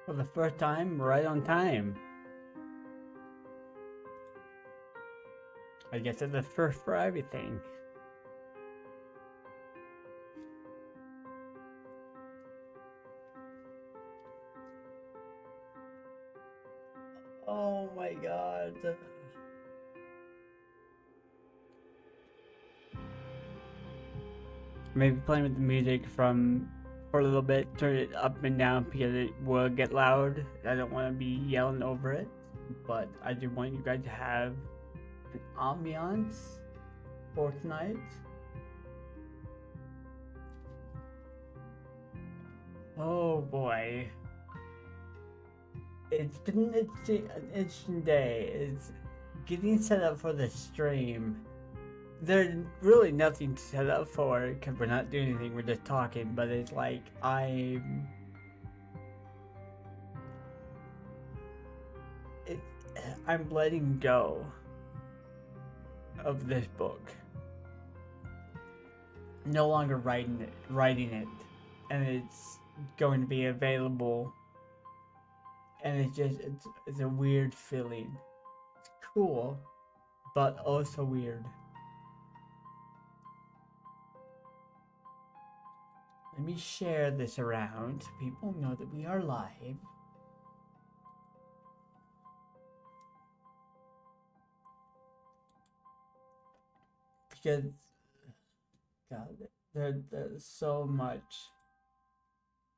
For the first time, right on time. I guess it's the first for everything. Oh my god. Maybe playing with the music for a little bit, turn it up and down because it will get loud. I don't want to be yelling over it, but I do want you guys to have an ambiance for tonight. Oh boy. It's been an interesting day. It's getting set up for the stream. There's really nothing to set up for because we're not doing anything, we're just talking, but it's like it, I'm letting go of this book. No longer writing it, and it's going to be available. And it's a weird feeling. It's cool, but also weird. Let me share this around so people know that we are live. Because, God, there's so much.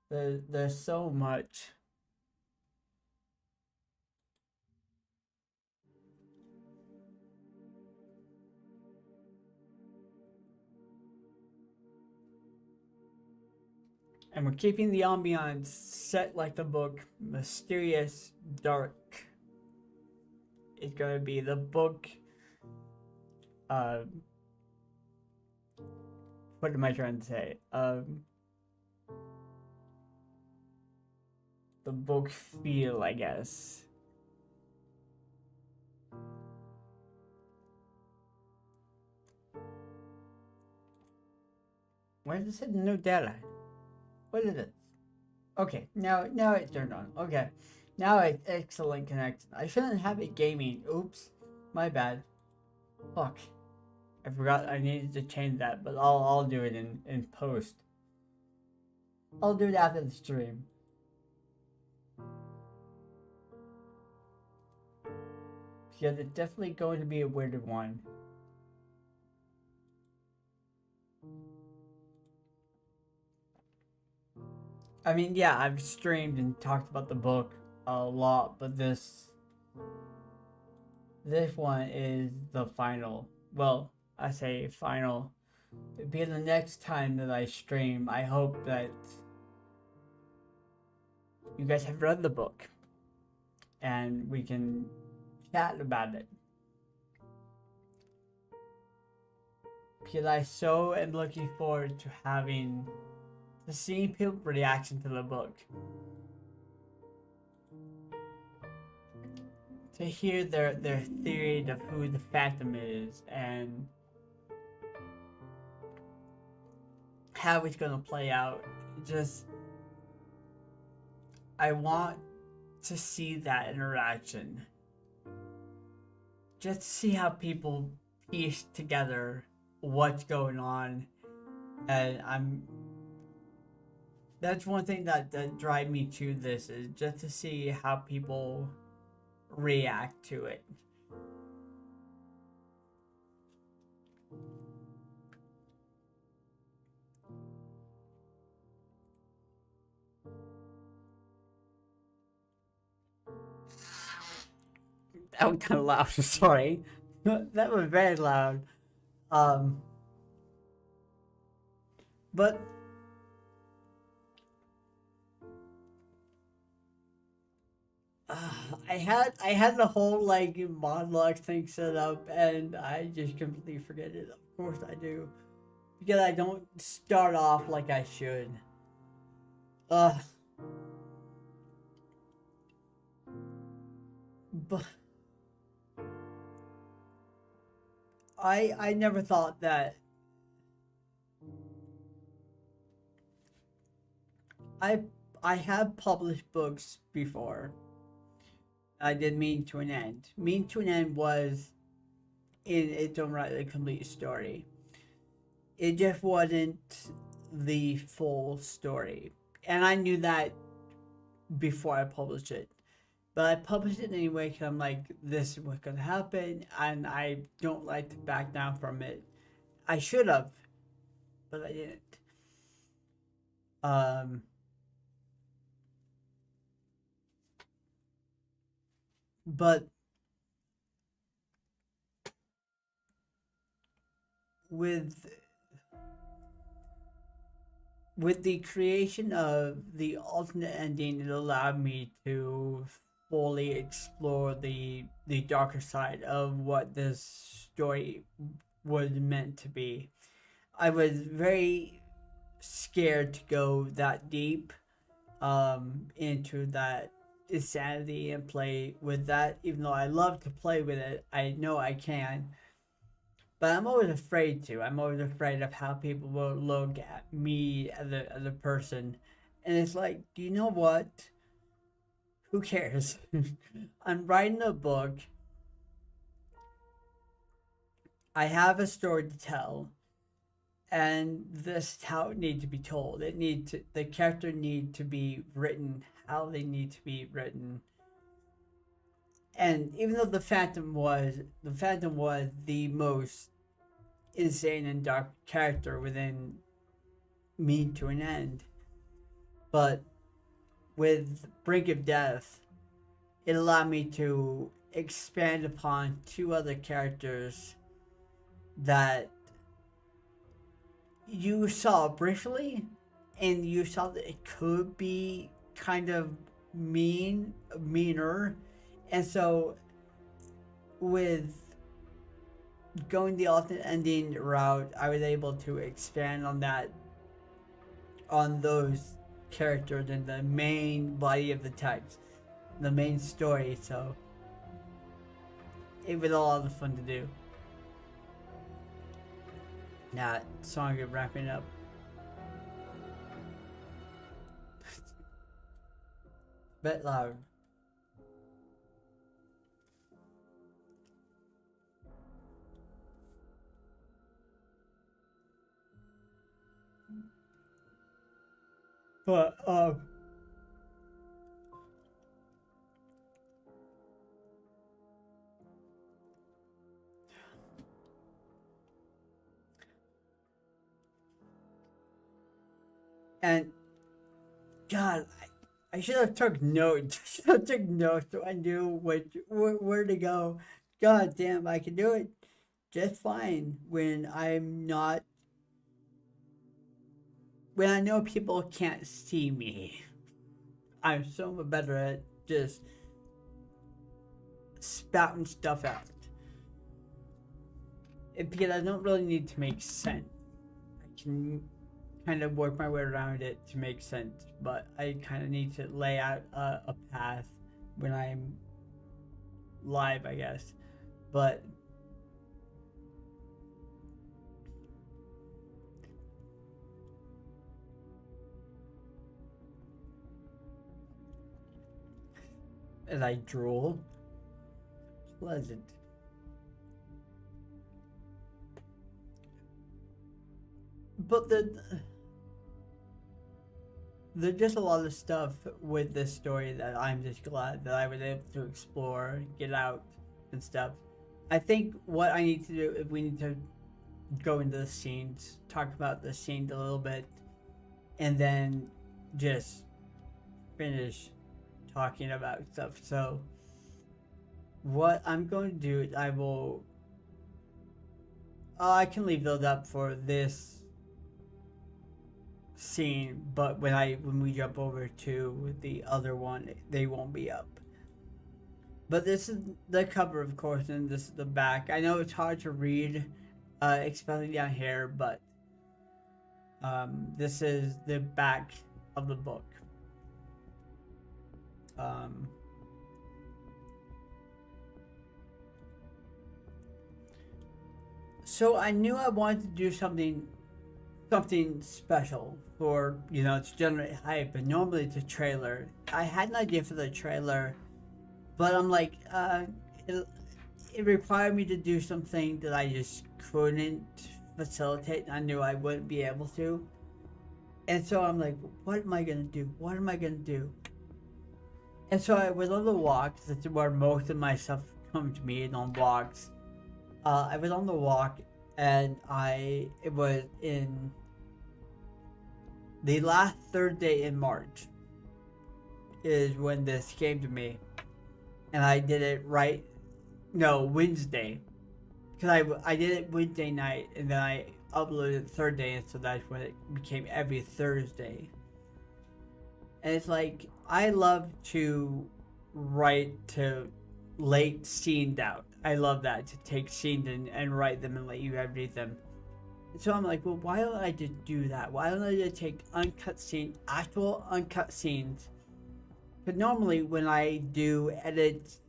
There's so much. And we're keeping the ambiance set like the book, mysterious, dark. It's gonna be the book. What am I trying to say? The book feel, I guess. Why does it say no data? What is it? Okay, now it turned on. Okay, now it's excellent connection. I shouldn't have it gaming. Oops, my bad. Fuck, I forgot I needed to change that, but I'll do it in post. I'll do it after the stream. Because it's definitely going to be a weird one. I mean, yeah, I've streamed and talked about the book a lot, but this one is the final. Well, I say final. Because the next time that I stream, I hope that you guys have read the book and we can chat about it. Because I so am looking forward to seeing people's reaction to the book. To hear their theory of who the Phantom is and how it's gonna play out. Just I want to see that interaction. Just to see how people piece together what's going on. And that's one thing that drives me to this, is just to see how people react to it. That was kind of loud. Sorry, that was very loud. But I had the whole like monologue thing set up, and I just completely forget it. Of course I do, because I don't start off like I should. Uh, but I never thought that I I have published books before. I did Mean to an End. Mean to an End was in its own right a complete story. It just wasn't the full story. And I knew that before I published it. But I published it anyway because I'm like, this is what's going to happen. And I don't like to back down from it. I should have, but I didn't. Um, but with the creation of the alternate ending, it allowed me to fully explore the darker side of what this story was meant to be. I was very scared to go that deep into that insanity and play with that. Even though I love to play with it, I know I can. But I'm always afraid to. I'm always afraid of how people will look at me as a person. And it's like, do you know what? Who cares? I'm writing a book. I have a story to tell. And this is how it needs to be told. The character need to be written how they need to be written. And even though the Phantom was the most insane and dark character within Mean to an End, but with Brink of Death, it allowed me to expand upon two other characters that you saw briefly, and you saw that it could be kind of meaner, and so with going the alternate ending route, I was able to expand on those characters in the main body of the text, the main story. So it was a lot of fun to do. Now, song is wrapping up. Bit loud. But and God, I should have took notes. I should have took notes so I knew where to go. God damn, I can do it just fine when I know people can't see me. I'm so much better at just spouting stuff out. Because I don't really need to make sense. I can kind of work my way around it to make sense, but I kind of need to lay out a path when I'm live, I guess. But as I drool, pleasant. But there's just a lot of stuff with this story that I'm just glad that I was able to explore, get out, and stuff. I think what I need to do is we need to go into the scenes, talk about the scenes a little bit, and then just finish talking about stuff. So, what I'm going to do is I will. I can leave those up for this scene, but when we jump over to the other one, they won't be up. But this is the cover, of course, and this is the back. I know it's hard to read, especially down here, but this is the back of the book. So I knew I wanted to do something something special for, you know, to generate hype, and normally it's a trailer. I had an idea for the trailer, but I'm like, it, it required me to do something that I just couldn't facilitate. I knew I wouldn't be able to. And so I'm like, what am I gonna do? What am I gonna do? And so I was on the walk. That's where most of my stuff comes to me, on walks. I was on the walk, and it was in the last Thursday in March is when this came to me, and I did it right. No, Wednesday, because I did it Wednesday night, and then I uploaded it Thursday, and so that's when it became every Thursday. And it's like, I love to write to late scenes out. I love that, to take scenes and write them and let you guys read them. And so I'm like, well, why don't I just do that? Why don't I just take uncut scenes, actual uncut scenes? But normally when I do edits,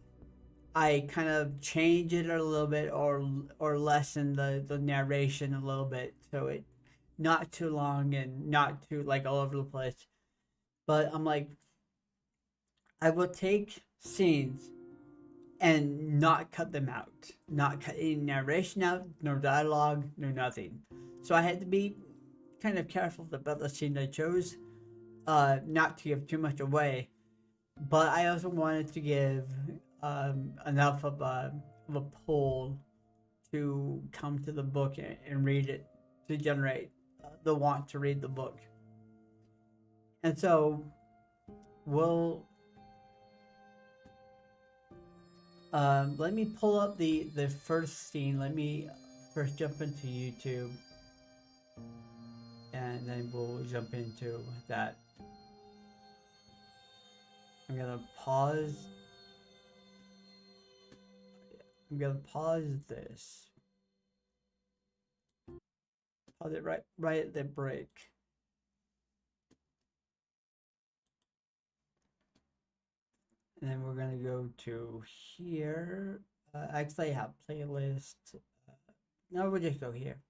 I kind of change it a little bit, or lessen the narration a little bit, so it not too long and not too like all over the place. But I'm like, I will take scenes and not cut them out, not cut any narration out, no dialogue, no nothing. So I had to be kind of careful about the scene I chose, not to give too much away. But I also wanted to give enough of a pull to come to the book and read it, to generate the want to read the book. And so we'll let me pull up the first scene. Let me first jump into YouTube, and then we'll jump into that. I'm gonna pause. I'm gonna pause this. Pause it right at the break. And then we're gonna go to here. Actually, I have playlist. No, we'll just go here.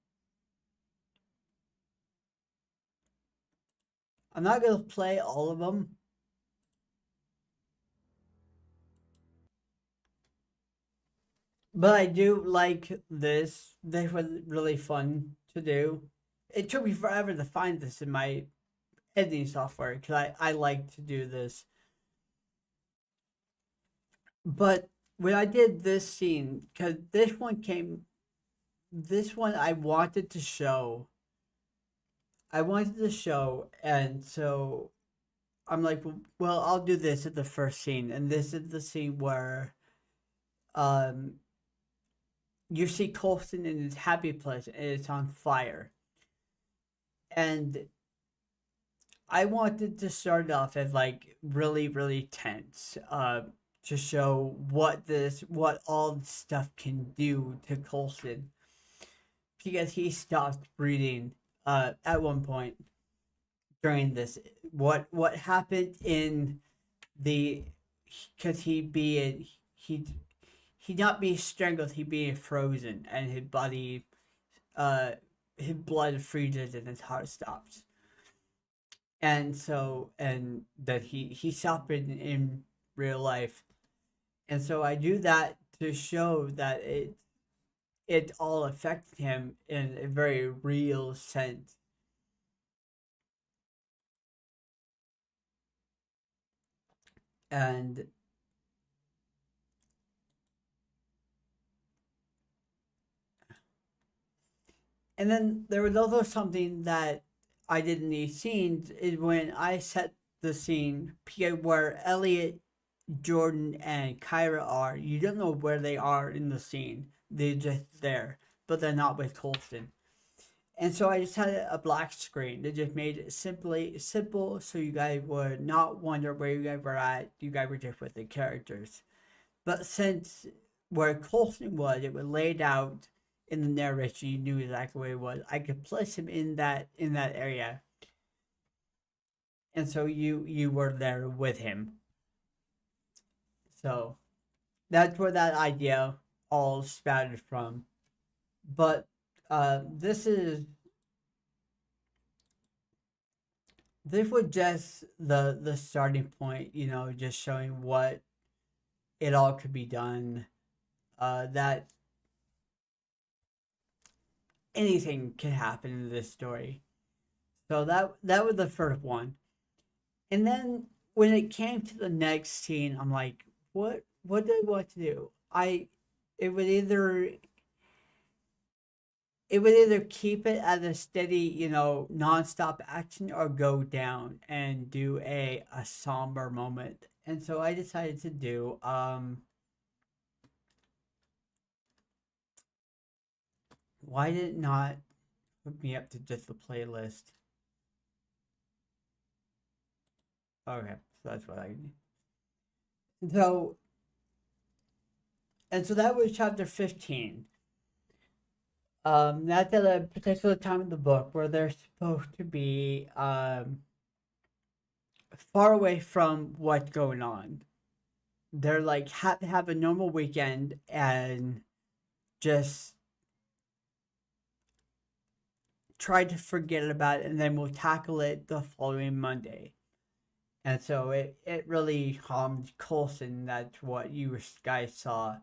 I'm not gonna play all of them. But I do like this. This was really fun to do. It took me forever to find this in my editing software, because I like to do this. But when I did this scene, because this one I wanted to show. And so I'm like, well, I'll do this at the first scene, and this is the scene where, um, you see Coulson in his happy place, and it's on fire. And I wanted to start off as like really, really tense, to show what all this stuff can do to Coulson, because he stopped breathing at one point during this. What happened in the, because he not being strangled, he being frozen, and his body, his blood freezes and his heart stops. And so, and that he suffered in real life. And so I do that to show that it all affected him in a very real sense. And then there was also something that I did in these scenes, is when I set the scene where Elliot, Jordan, and Kyra are. You don't know where they are in the scene. They're just there, but they're not with Coulson. And so I just had a black screen. They just made it simple, so you guys would not wonder where you guys were at. You guys were just with the characters. But since where Coulson was, it was laid out in the narration. You knew exactly where he was. I could place him in that area, and so you were there with him. So that's where that idea all spouted from. But this is this was just the starting point, you know, just showing what it all could be done. That anything can happen in this story. So that was the first one. And then when it came to the next scene, I'm like, what do I want to do? It would either it would either keep it at a steady, you know, nonstop action or go down and do a somber moment. And so I decided to do why did it not put me up to just the playlist? Okay, so that's what I need. So and so that was chapter 15. That's at a particular time in the book where they're supposed to be far away from what's going on. They're like have to have a normal weekend and just try to forget about it, and then we'll tackle it the following Monday. And so it really harmed Coulson. That's what you guys saw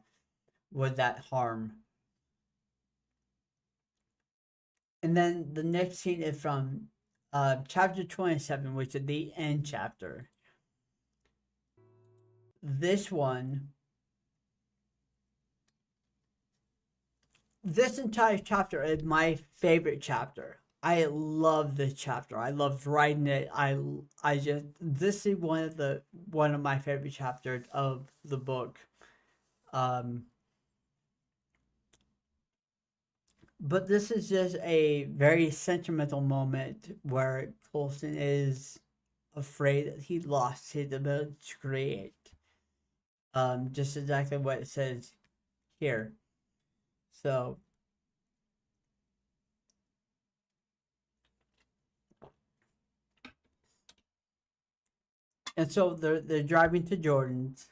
was that harm. And then the next scene is from chapter 27, which is the end chapter. This one, this entire chapter is my favorite chapter. I love this chapter. I loved writing it. I just this is one of my favorite chapters of the book. Um, but this is just a very sentimental moment where Coulson is afraid that he lost his ability to create. Just exactly what it says here. So, and so they're driving to Jordan's,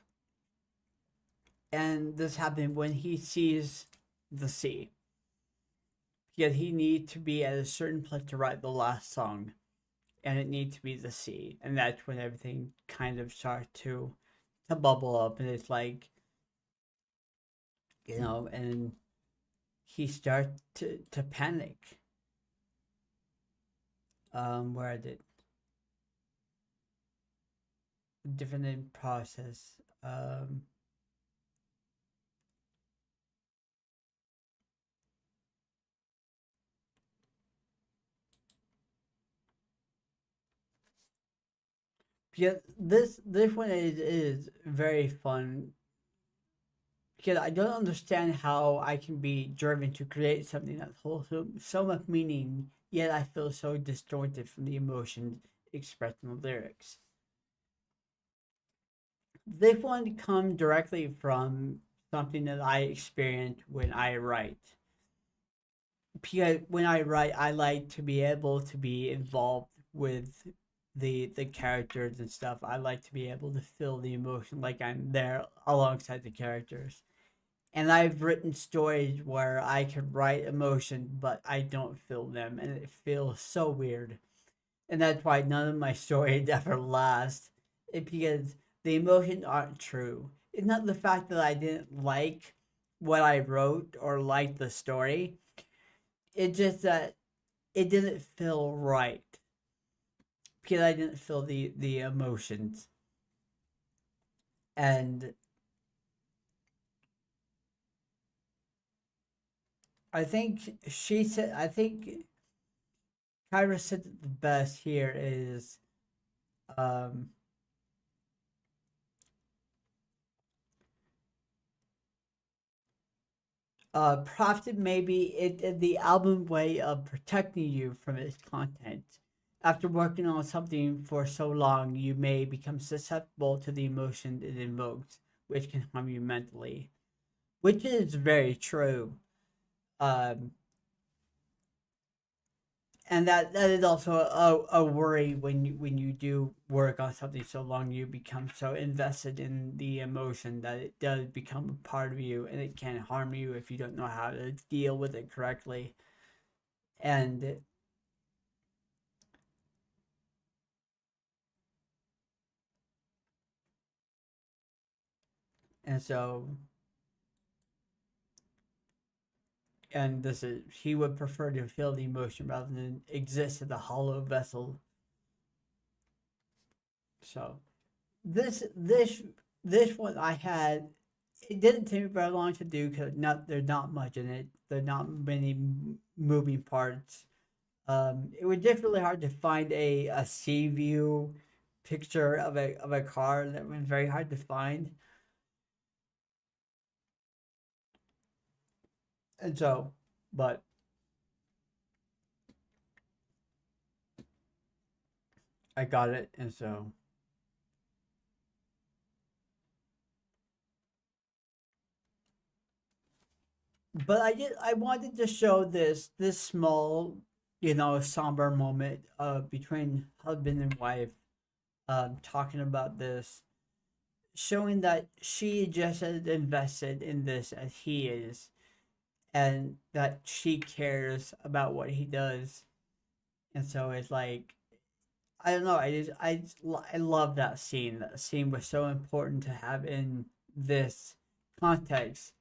and this happened when he sees the sea. Yet he needs to be at a certain place to write the last song, and it needs to be the sea, and that's when everything kind of starts to bubble up, and it's like, you know, and he starts to panic. Where I did different in process. Because this one is very fun because I don't understand how I can be driven to create something that holds so much meaning, yet I feel so distorted from the emotions expressed in the lyrics. This one comes directly from something that I experience when I write. Because when I write, I like to be able to be involved with the characters and stuff. I like to be able to feel the emotion like I'm there alongside the characters. And I've written stories where I can write emotion, but I don't feel them, and it feels so weird. And that's why none of my stories ever last. It because the emotions aren't true. It's not the fact that I didn't like what I wrote or like the story. It's just that it didn't feel right because I didn't feel the emotions. And I think Kyra said it the best here is um, Profit may be the album way of protecting you from its content. After working on something for so long, you may become susceptible to the emotion it invokes, which can harm you mentally. Which is very true. Um, and that is also a worry when you do work on something so long, you become so invested in the emotion that it does become a part of you, and it can harm you if you don't know how to deal with it correctly. And And so, and this is, he would prefer to feel the emotion rather than exist in a hollow vessel. So, this one I had, it didn't take me very long to do because not there's not much in it. There's not many moving parts. It was just really hard to find a sea view picture of a car. That was very hard to find. And so, but I got it, and so. But I wanted to show this small, somber moment between husband and wife, talking about this, showing that she just as invested in this as he is, and that she cares about what he does. And so it's like, I don't know. I love that scene. That scene was so important to have in this context.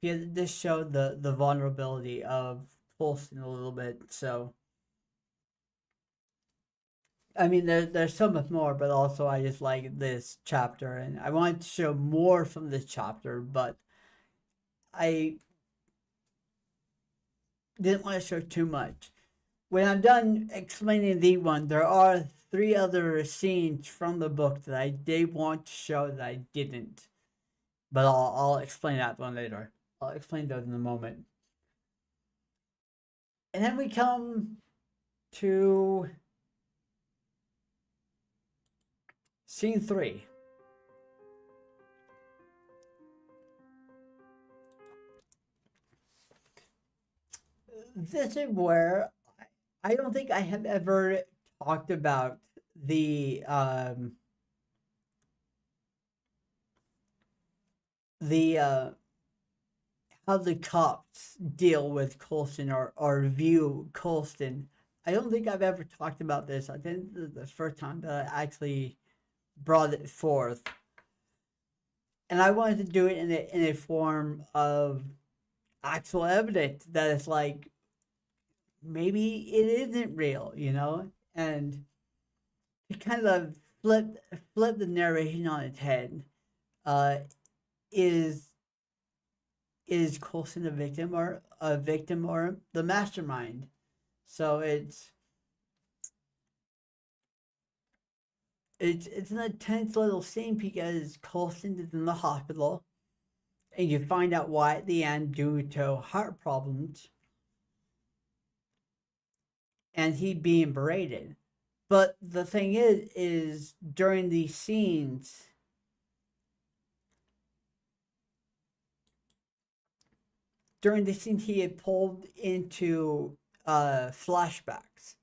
Because this showed the vulnerability of Coulson a little bit. So I mean, there's so much more, but also I just like this chapter, and I wanted to show more from this chapter, but I didn't want to show too much. When I'm done explaining the one, there are three other scenes from the book that I did want to show that I didn't. But I'll explain that one later. I'll explain those in a moment. And then we come to scene 3. This is where I don't think I have ever talked about the how the cops deal with Coulson, or view Coulson. I don't think I've ever talked about this. I think this is the first time that I actually brought it forth. And I wanted to do it in a form of actual evidence that it's like, maybe it isn't real. And to kind of flip the narration on its head. Uh, is is Coulson a victim or the mastermind? So it's an intense little scene because Coulson is in the hospital, and you find out why at the end due to heart problems, and he being berated. But the thing is during the scenes he had pulled into flashbacks,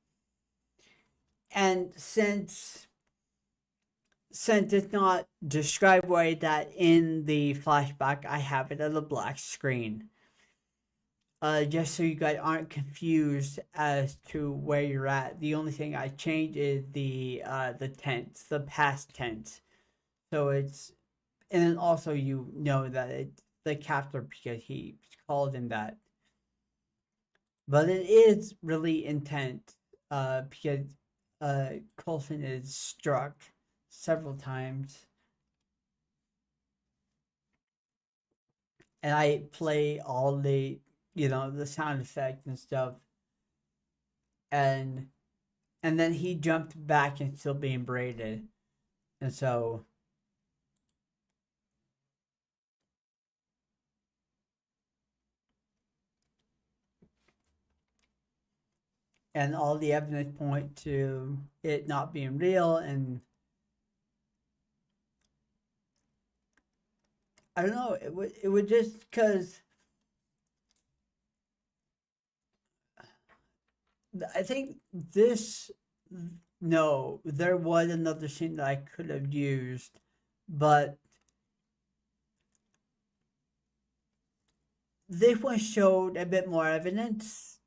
and since it's not described right that in the flashback, I have it as a black screen. Just so you guys aren't confused as to where you're at. The only thing I changed is the tense, the past tense. So it's, and then also you know that it's the captor because he called him that. But it is really intense, because Coulson is struck several times, and I play all the sound effects and stuff, and then he jumped back and still being braided, and so and all the evidence point to it not being real, and I don't know, it would just because I think this, no, there was another scene that I could have used, but this one showed a bit more evidence.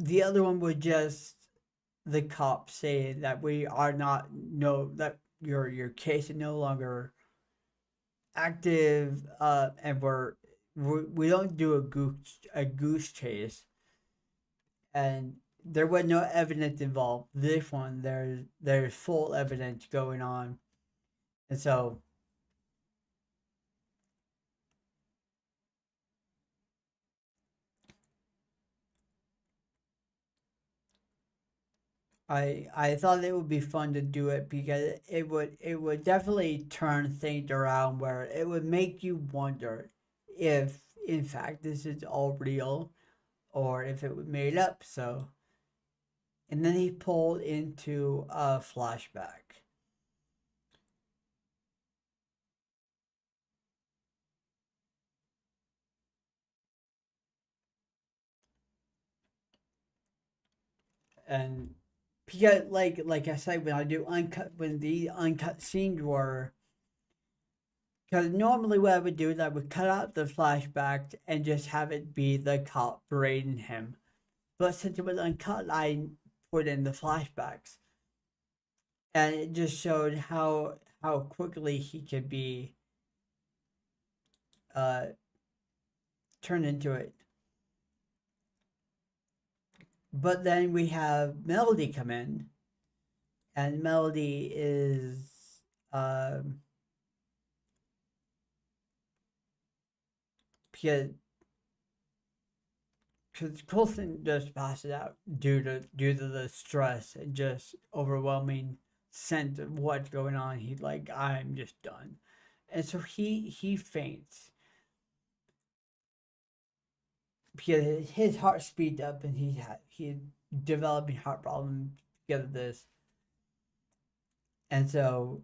The other one was just the cops saying that we are not no that your case is no longer active and we don't do a goose chase, and there was no evidence involved. This one, there's full evidence going on, and so I thought it would be fun to do it because it would definitely turn things around where it would make you wonder if in fact this is all real or if it was made up. So, and then he pulled into a flashback. And because like I said, when I do uncut, when the uncut scenes were, because normally what I would do is I would cut out the flashbacks and just have it be the cop berating him. But since it was uncut, I put in the flashbacks, and it just showed how quickly he could be uh turned into it. But then we have Melody come in, and Melody is um because Coulson just passes out due to the stress and just overwhelming sense of what's going on. He's like, I'm just done, and so he faints because his heart speeds up and he developing heart problems because of this, and so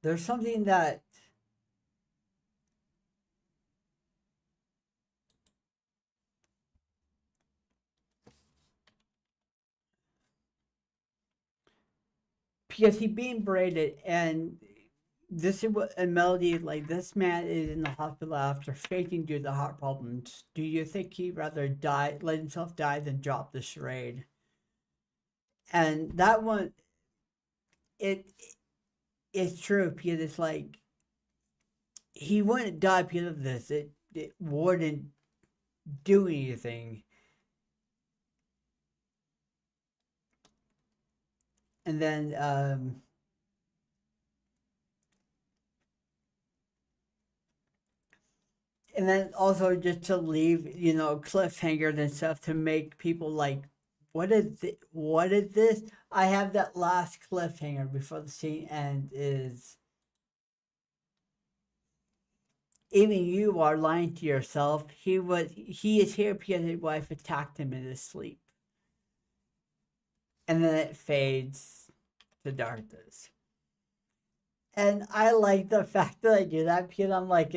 there's something that because he's being berated, and this is what a Melody like. This man is in the hospital after fainting due to heart problems. Do you think he'd rather die, let himself die, than drop the charade? And that one, it it's true because it's like he wouldn't die because of this. It wouldn't do anything. And then also just to leave, cliffhangers and stuff to make people like, what is this? I have that last cliffhanger before the scene ends is even you are lying to yourself. He is here because his wife attacked him in his sleep. And then it fades to darkness. And I like the fact that I do that because I'm like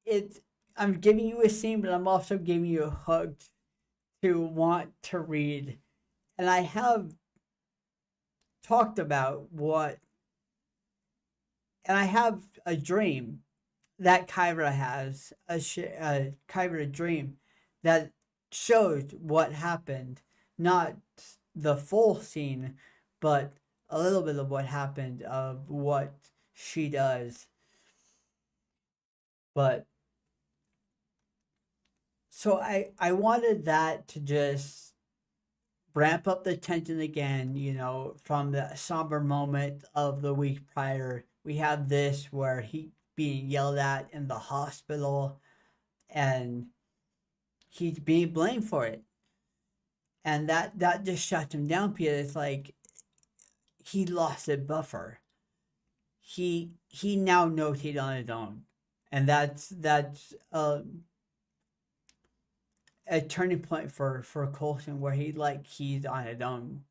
it's I'm giving you a scene, but I'm also giving you a hook to want to read. And I have talked about what, and I have a dream that Kyra has a Kyra dream that shows what happened, not the full scene, but a little bit of what happened of what she does. But so I wanted that to just ramp up the tension again, from the somber moment of the week prior. We have this where he being yelled at in the hospital and he's being blamed for it. And that just shuts him down because it's like he lost a buffer. He now knows he's on his own. And that's a turning point for Coulson where he's on his own.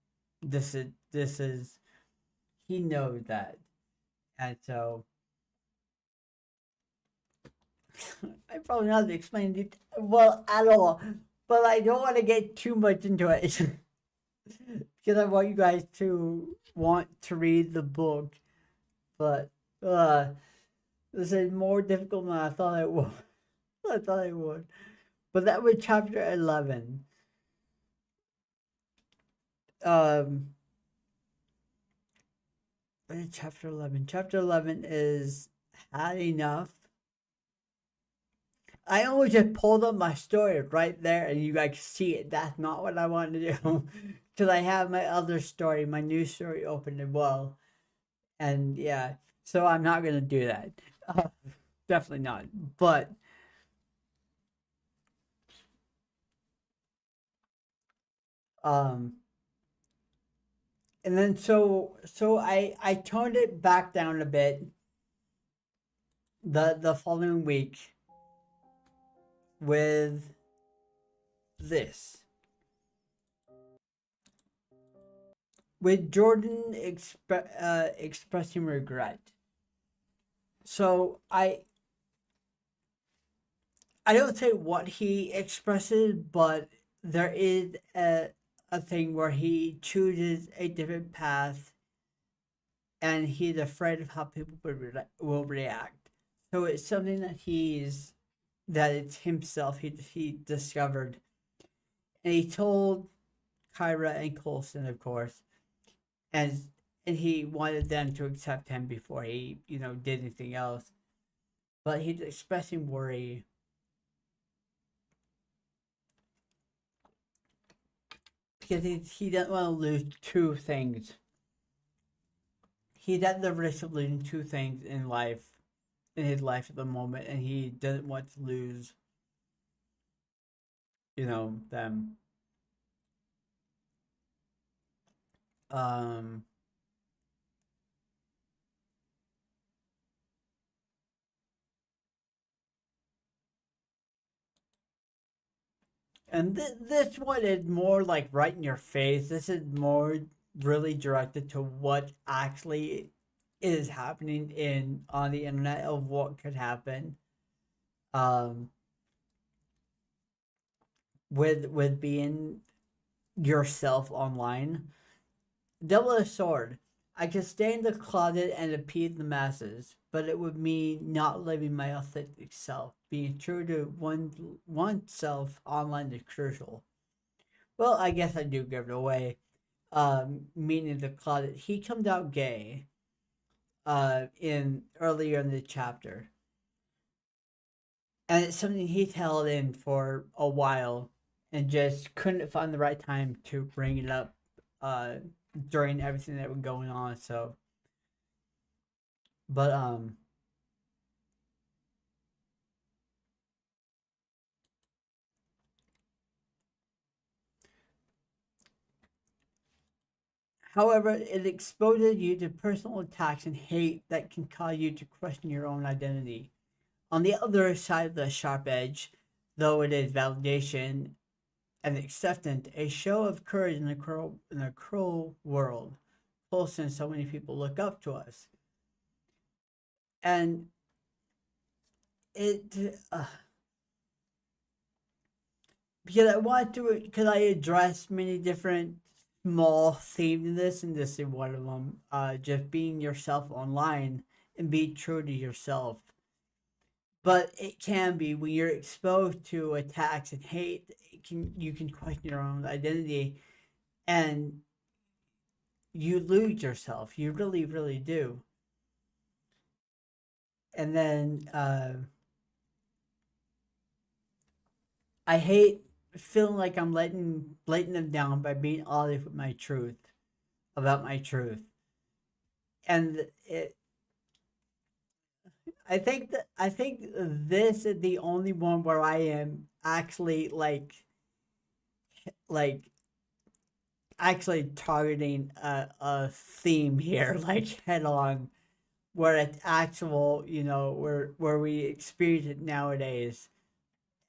This is he knows that, and so I probably not explained it well at all, but I don't want to get too much into it because I want you guys to want to read the book. But this is more difficult than I thought it would. I thought it would, but that was chapter 11. Um, Chapter 11. Chapter 11 is Had Enough. I always just pulled up my story right there and you guys see it. That's not what I want to do. Because I have my other story, my new story open as well. And yeah, so I'm not going to do that. Uh, Definitely not. But, um, and then so I toned it back down a bit the following week with this. With Jordan expressing regret. So I don't say what he expresses, but there is a thing where he chooses a different path, and he's afraid of how people will react. So it's something that it's himself he discovered, and he told Kyra and Coulson, of course, and and he wanted them to accept him before he did anything else. But he's expressing worry because he doesn't want to lose two things. He's at the risk of losing two things in his life at the moment, and he doesn't want to lose, them. Um, and this one is more like right in your face. This is more really directed to what actually is happening in on the internet of what could happen. Um, with being yourself online. Double-edged sword. I could stay in the closet and appease the masses, but it would mean not living my authentic self. Being true to oneself online is crucial. Well, I guess I do give it away. Meaning the closet. He comes out gay. In earlier in the chapter, and it's something he's held in for a while, and just couldn't find the right time to bring it up. Uh, During everything that was going on. So, but however, it exposes you to personal attacks and hate that can cause you to question your own identity. On the other side of the sharp edge, though it is validation and acceptance, a show of courage in a cruel world. Close and so many people look up to us, and it because I want to because I address many different small themes in this, and this is one of them. Just being yourself online and be true to yourself. But it can be when you're exposed to attacks and hate, you can question your own identity, and you lose yourself. You really, really do. And then I hate feeling like I'm letting them down by being honest with my truth about my truth. And I think this is the only one where I am actually like actually targeting a theme here, like head on, where it's actual, where we experience it nowadays.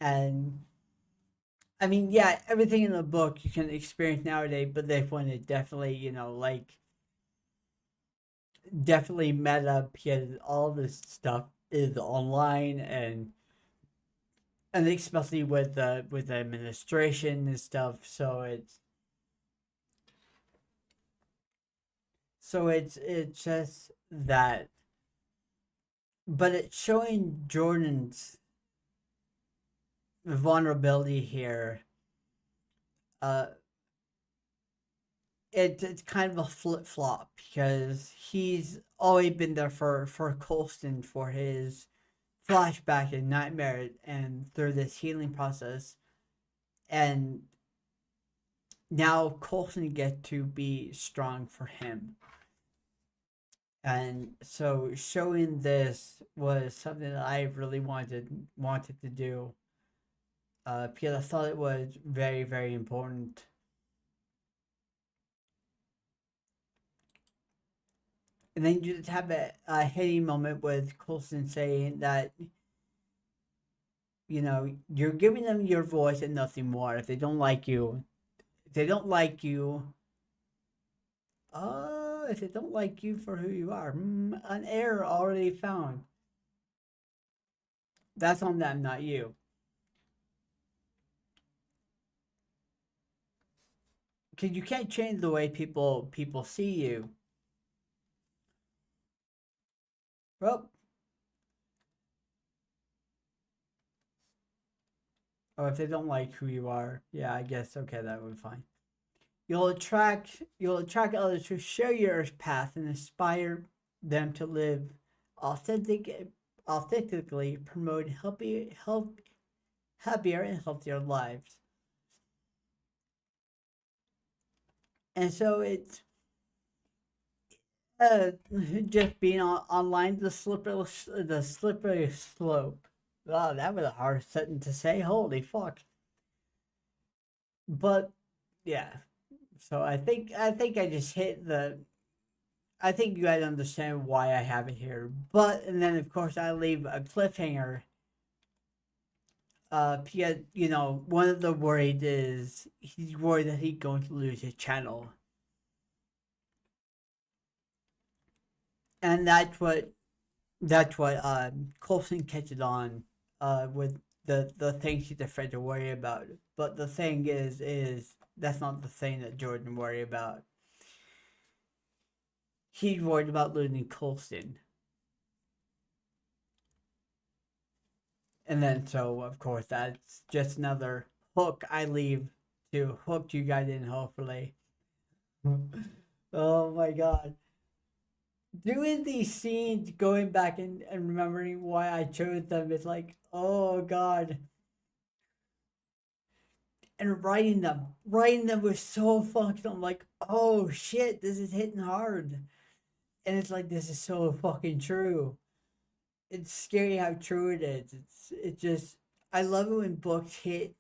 And I mean, yeah, everything in the book you can experience nowadays, but this one is definitely, definitely meta because all this stuff is online, and especially with the administration and stuff. So it's just that, but it's showing Jordan's vulnerability here. Uh, it's kind of a flip flop because he's always been there for Colston for his flashback and nightmare and through this healing process, and now Colson get to be strong for him. And so showing this was something that I really wanted to do, because I thought it was very, very important. And then you just have a hitting moment with Coulson saying that, you're giving them your voice and nothing more. If they don't like you, if they don't like you, if they don't like you for who you are, an error already found. That's on them, not you. Because you can't change the way people see you. Well, or if they don't like who you are, yeah, I guess okay, that would be fine. You'll attract others who share your path and inspire them to live authentic, authentically, promote happier and healthier lives. And so it's uh, just being online, the slippery slope. Wow, that was a hard sentence to say. Holy fuck! But yeah, so I think I just hit the. I think you guys understand why I have it here. But and then of course I leave a cliffhanger. Because one of the worried is he's worried that he's going to lose his channel, and that's what Colson catches on with the things he's afraid to worry about. But the thing is that's not the thing that Jordan worry about. He's worried about losing Colson. And then so of course that's just another hook I leave to hook you guys in hopefully. Oh my god. Doing these scenes, going back and remembering why I chose them, it's like, oh god. And writing them was so functional. I'm like, oh shit, this is hitting hard. And it's like, this is so fucking true. It's scary how true it is. It just, I love it when books hit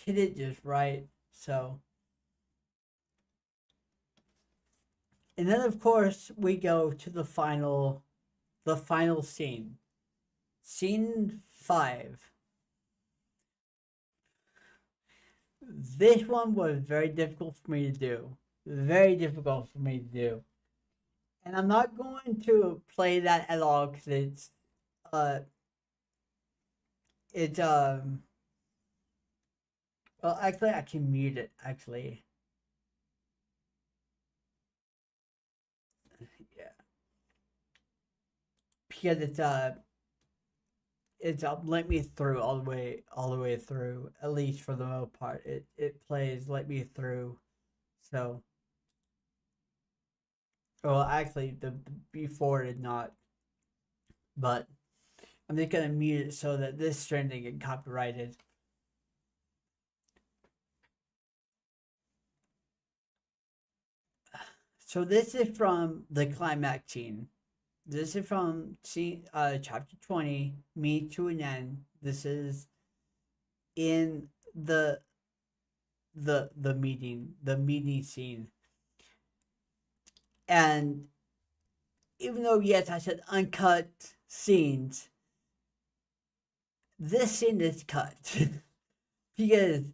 it just right. So, and then of course we go to the final scene 5. This one was very difficult for me to do. Very difficult for me to do. And I'm not going to play that at all because uh it's well actually I can mute it actually. Yeah. Because it's let me through all the way through, at least for the most part. It plays let me through. So well actually the before did not, but I'm just gonna mute it so that this stranding get copyrighted. So this is from the climax scene. This is from chapter 20, Me to an End. This is in the meeting scene. And even though yes, I said uncut scenes, this scene is cut. Because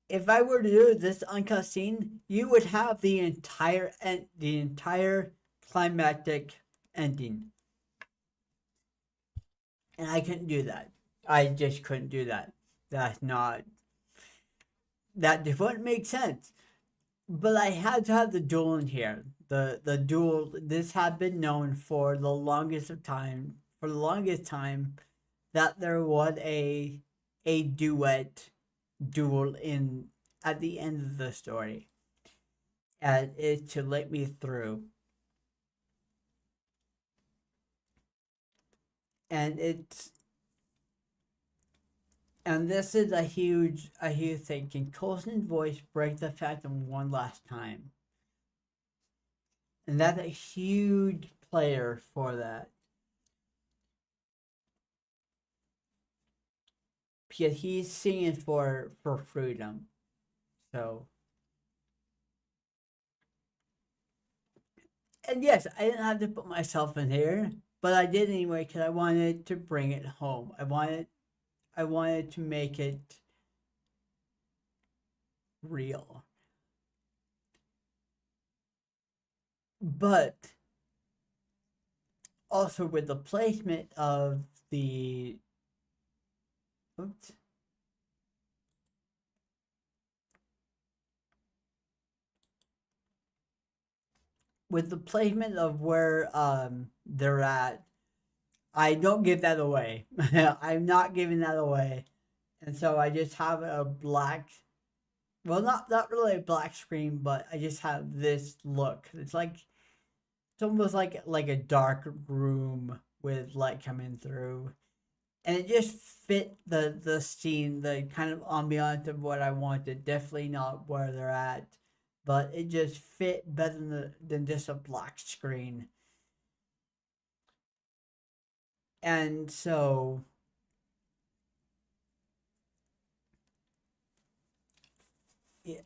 if I were to do this uncut scene, you would have the entire climactic ending, and I couldn't do that. I just couldn't do that. That's not that just wouldn't make sense. But I had to have the duel in here. The duel. This had been known for the longest of time. For the longest time, that there was a duet duel at the end of the story, and it's to let me through. And it's and this is a huge thing. Can Coulson's voice break the Phantom one last time? And that's a huge player for that. Because he's singing for freedom. So, and yes, I didn't have to put myself in here, but I did anyway because I wanted to bring it home. I wanted to make it real. But also with the placement of the oops, with the placement of where they're at, I don't give that away. I'm not giving that away. And so I just have a black, well, not really a black screen, but I just have this look. It's almost like a dark room with light coming through, and it just fit the scene, the kind of ambiance of what I wanted. Definitely not where they're at, but it just fit better than just a black screen. And so, yeah,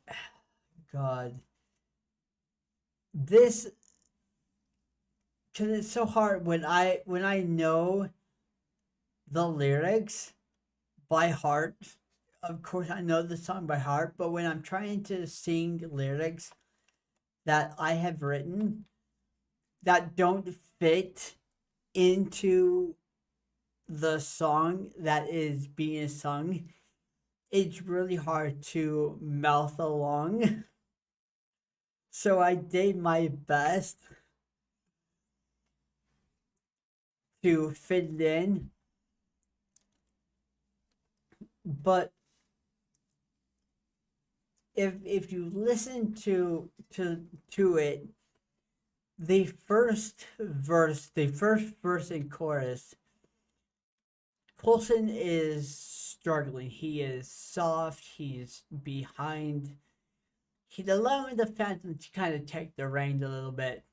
God, this because it's so hard when I know the lyrics by heart. Of course, I know the song by heart, but when I'm trying to sing lyrics that I have written that don't fit into the song that is being sung, it's really hard to mouth along. So I did my best to fit it in, but if you listen to it, the first verse and chorus, Coulson is struggling. He is soft. He's behind. He's allowing the Phantom to kind of take the reins a little bit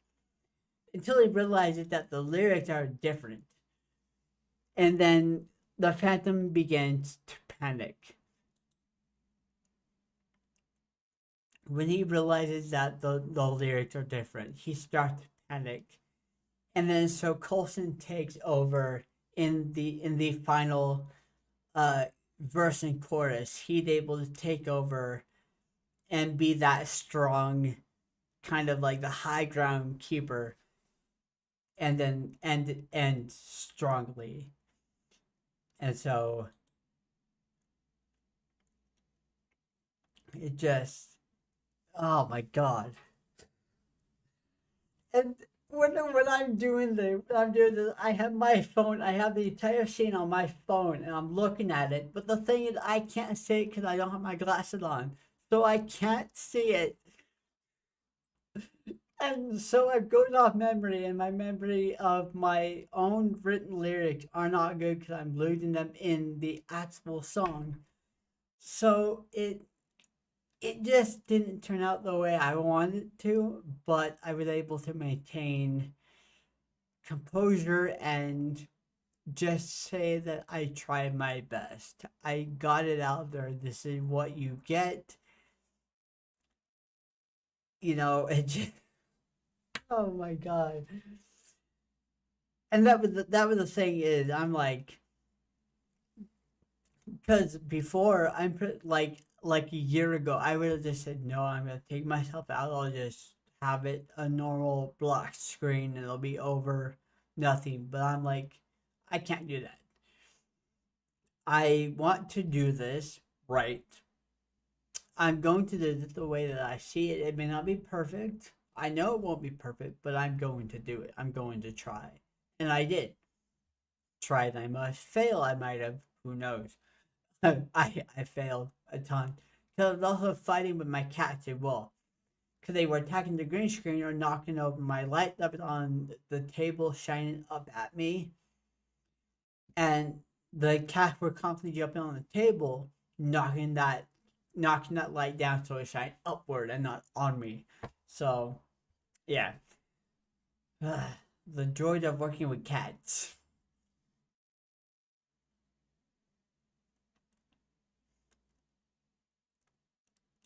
until he realizes that the lyrics are different. And then the Phantom begins to panic. When he realizes that the lyrics are different, he starts to panic. And then so Coulson takes over in the final uh verse and chorus. He's able to take over and be that strong, kind of like the high ground keeper, and then end strongly. And so it just, oh my God. And when I'm doing this, I have my phone. I have the entire scene on my phone, and I'm looking at it. But the thing is, I can't see it because I don't have my glasses on, so I can't see it. And so I'm going off memory, and my memory of my own written lyrics are not good because I'm losing them in the actual song. So it just didn't turn out the way I wanted it to, but I was able to maintain composure and just say that I tried my best. I got it out there. This is what you get. It just, oh my God. And that was the thing is, I'm like, because before like a year ago, I would have just said no. I'm gonna take myself out. I'll just have it a normal black screen and it'll be over, nothing. But I'm like, I can't do that. I want to do this right. I'm going to do it the way that I see it. It may not be perfect. I know it won't be perfect, but I'm going to do it. I'm going to try. And I did. Try it. I must fail. I might have. Who knows? I failed a ton. Because I was also fighting with my cats as well. Because they were attacking the green screen or knocking over my light that was on the table, shining up at me. And the cats were constantly jumping on the table, knocking that light down so it shined upward and not on me. So, yeah. The joy of working with cats.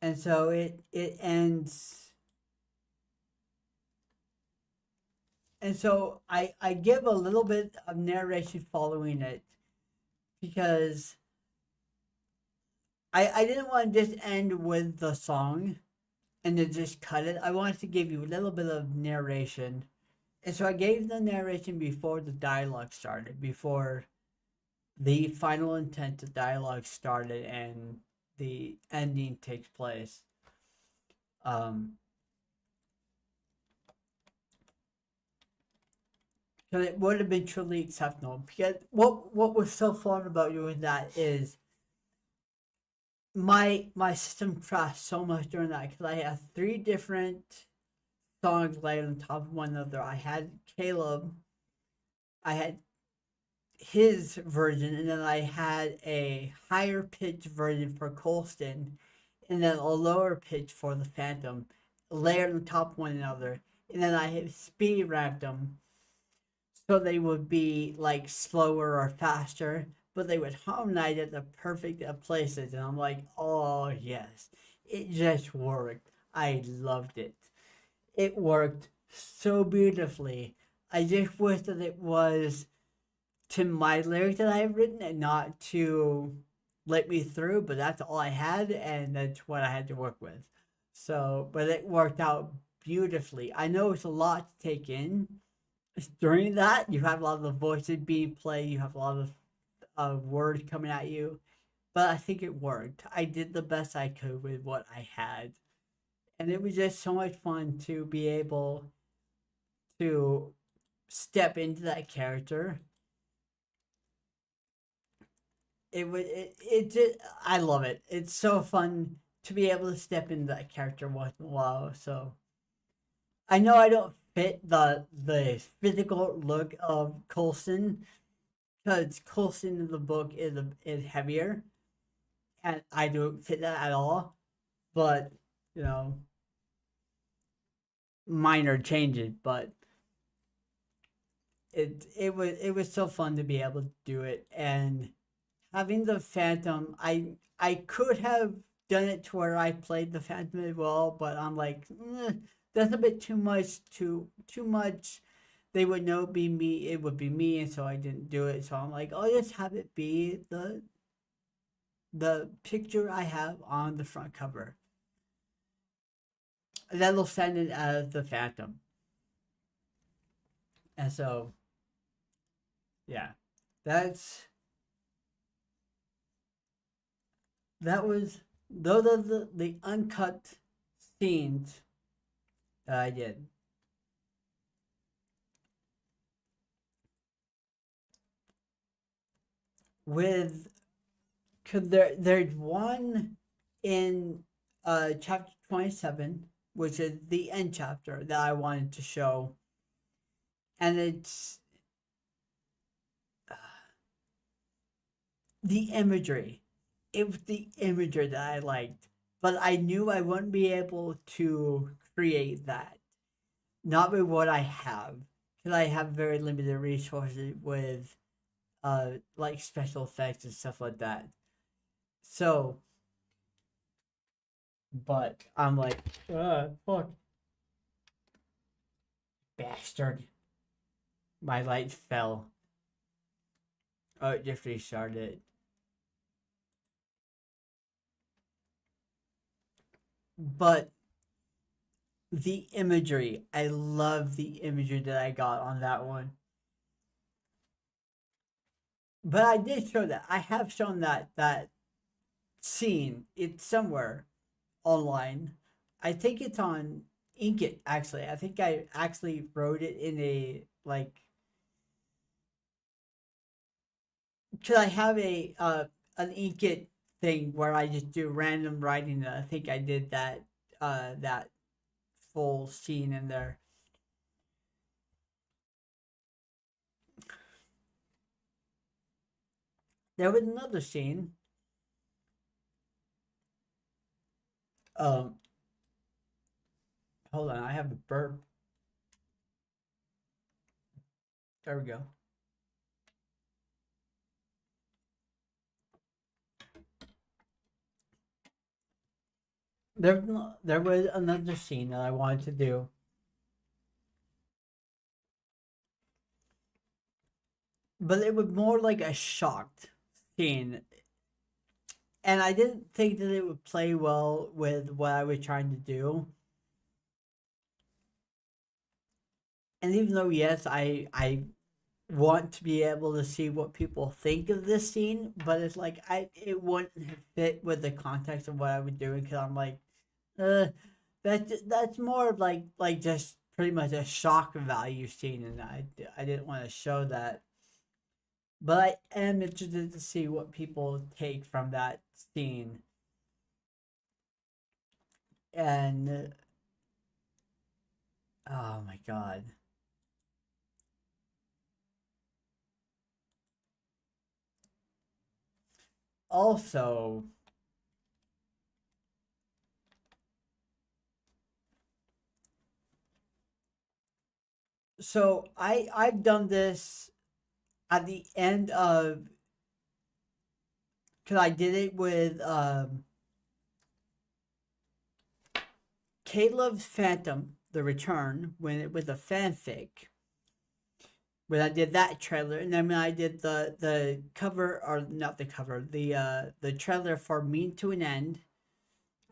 And so it ends, and so I give a little bit of narration following it because I didn't want to just end with the song and then just cut it. I wanted to give you a little bit of narration. And so I gave the narration before the dialogue started, before the final intent of dialogue started and the ending takes place. Um, because it would have been truly exceptional. Because what was so fun about doing that is my system crashed so much during that because I had three different songs layered on top of one another. I had Caleb, I had his version, and then I had a higher pitched version for Colston, and then a lower pitch for the Phantom, layered on top of one another. And then I had speed ramped them so they would be like slower or faster, but they would harmonize at the perfect places. And I'm like, oh yes, it just worked. I loved it. It worked so beautifully. I just wish that it was to my lyrics that I have written and not to let me through, but that's all I had and that's what I had to work with. So, but it worked out beautifully. I know it's a lot to take in. During that, you have a lot of the voices being played, you have a lot of words coming at you, but I think it worked. I did the best I could with what I had. And it was just so much fun to be able to step into that character. It just, I love it. It's so fun to be able to step into that character once in a while. So I know I don't fit the physical look of Coulson because Coulson in the book is heavier, and I don't fit that at all. But you know, minor changes. But it was so fun to be able to do it, and having the Phantom, I could have done it to where I played the Phantom as well, but I'm like, that's a bit too much. Too much. They would know it'd be me. It would be me, and so I didn't do it. So I'm like, I'll just have it be the picture I have on the front cover. That'll send it as the Phantom, and so yeah, that's that was those are the uncut scenes that I did. With Cause there's one in chapter 27, which is the end chapter that I wanted to show, and it's the imagery. It was the imagery that I liked, but I knew I wouldn't be able to create that, not with what I have, because I have very limited resources with like special effects and stuff like that. So, but I'm like, fuck, bastard. My light fell. Oh, it just restarted. But the imagery, I love the imagery that I got on that one. But I did show that. I have shown that scene. It's somewhere online. I think it's on Inkit actually. I think I actually wrote it in a like, cuz I have a an Inkit thing where I just do random writing. And I think I did that full scene in there. There was another scene. Um, Hold on, I have a burp. There we go. There was another scene that I wanted to do, but it was more like a shocked scene, and I didn't think that it would play well with what I was trying to do. And even though yes, I want to be able to see what people think of this scene, but it's like it wouldn't have fit with the context of what I was doing because I'm like, uh, that's more of like just pretty much a shock value scene, and I didn't want to show that. But I am interested to see what people take from that scene. And oh my god. Also, so I've done this at the end of because I did it with Caleb's Phantom, The Return, when it was a fanfic. When I did that trailer, and then when I did the cover, or not the cover, the trailer for Mean to an End,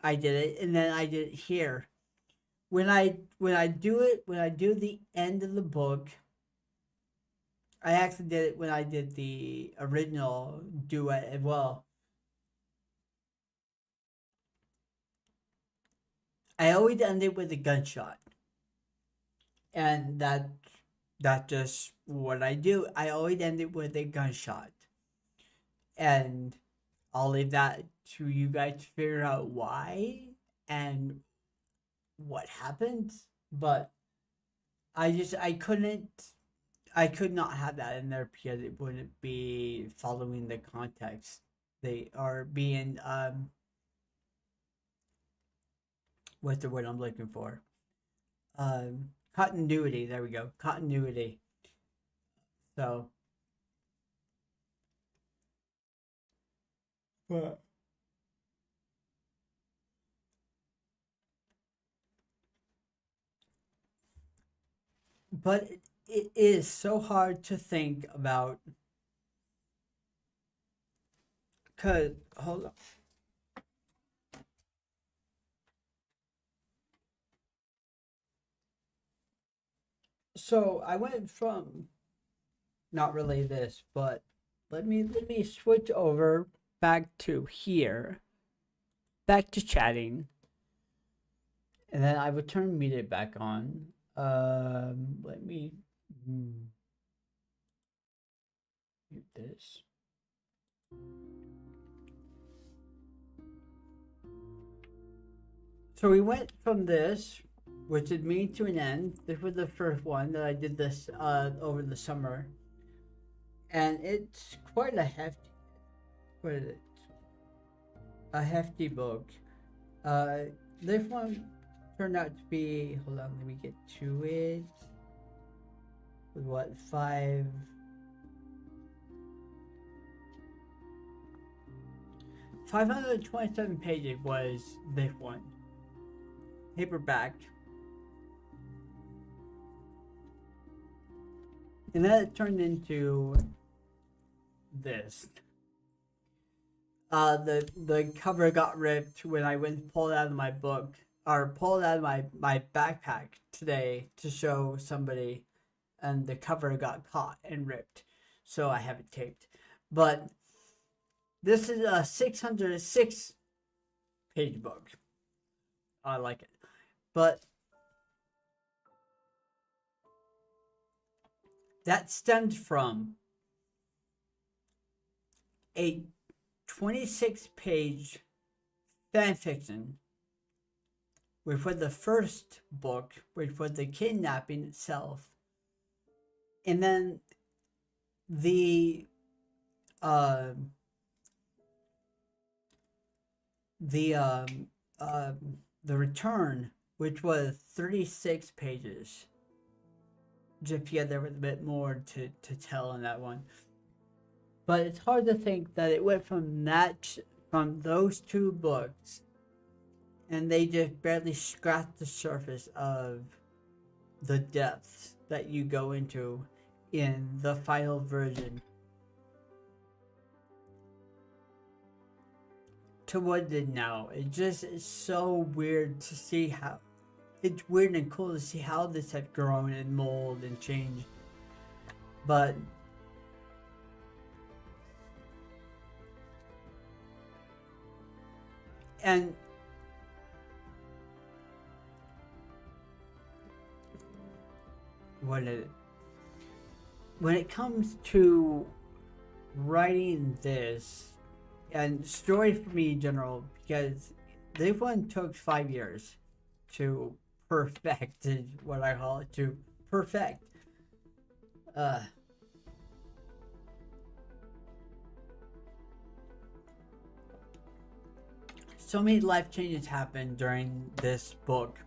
I did it, and then I did it here. When I do it, when I do the end of the book, I actually did it when I did the original duet as well. I always end it with a gunshot, and that's just what I do. I always end it with a gunshot, and I'll leave that to you guys to figure out why and what happened. But I could not have that in there because it wouldn't be following the context. They are being what's the word I'm looking for? Continuity. There we go. Continuity. So, but it is so hard to think about. Cause hold on. So I went from not really this, but let me switch over back to here, back to chatting, and then I would turn media back on. Let me mute this. So we went from this, which is me to an end. This was the first one that I did this over the summer, and it's quite a hefty. What is it? A hefty book. Uh, this one turned out to be. Hold on, let me get to it. What 527 pages was this one paperback, and then it turned into this. The cover got ripped when I went to pull it out of my book, or pull it out of my backpack today to show somebody, and the cover got caught and ripped, so I have it taped. But this is a 606 page book. I like it, but that stemmed from a 26-page fan fiction, which was the first book, which was the kidnapping itself, and then the uh, the um, the return, which was 36 pages. Just because there was a bit more to tell in that one. But it's hard to think that it went from those two books, and they just barely scratched the surface of the depths that you go into in the final version to what it did now. It just is so weird to see how it's weird and cool to see how this had grown and molded and changed. But and what is it? When it comes to writing this and story for me in general, because this one took 5 years to perfect, is what I call it, to perfect. Uh, so many life changes happened during this book,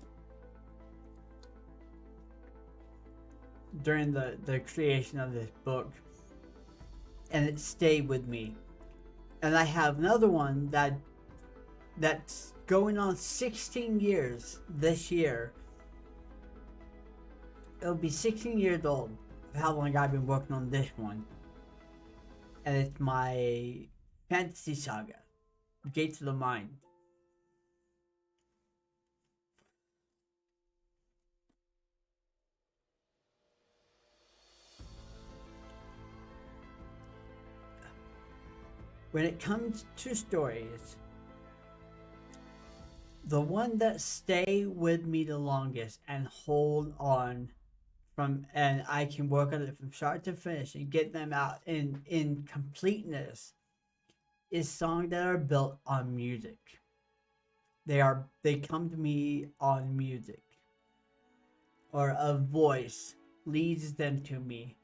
during the creation of this book, and it stayed with me. And I have another one that's going on 16 years this year. It'll be 16 years old of how long I've been working on this one. And it's my fantasy saga, Gates of the Mind. When it comes to stories, the one that stay with me the longest and hold on from, and I can work on it from start to finish and get them out in completeness, is songs that are built on music. They come to me on music, or a voice leads them to me,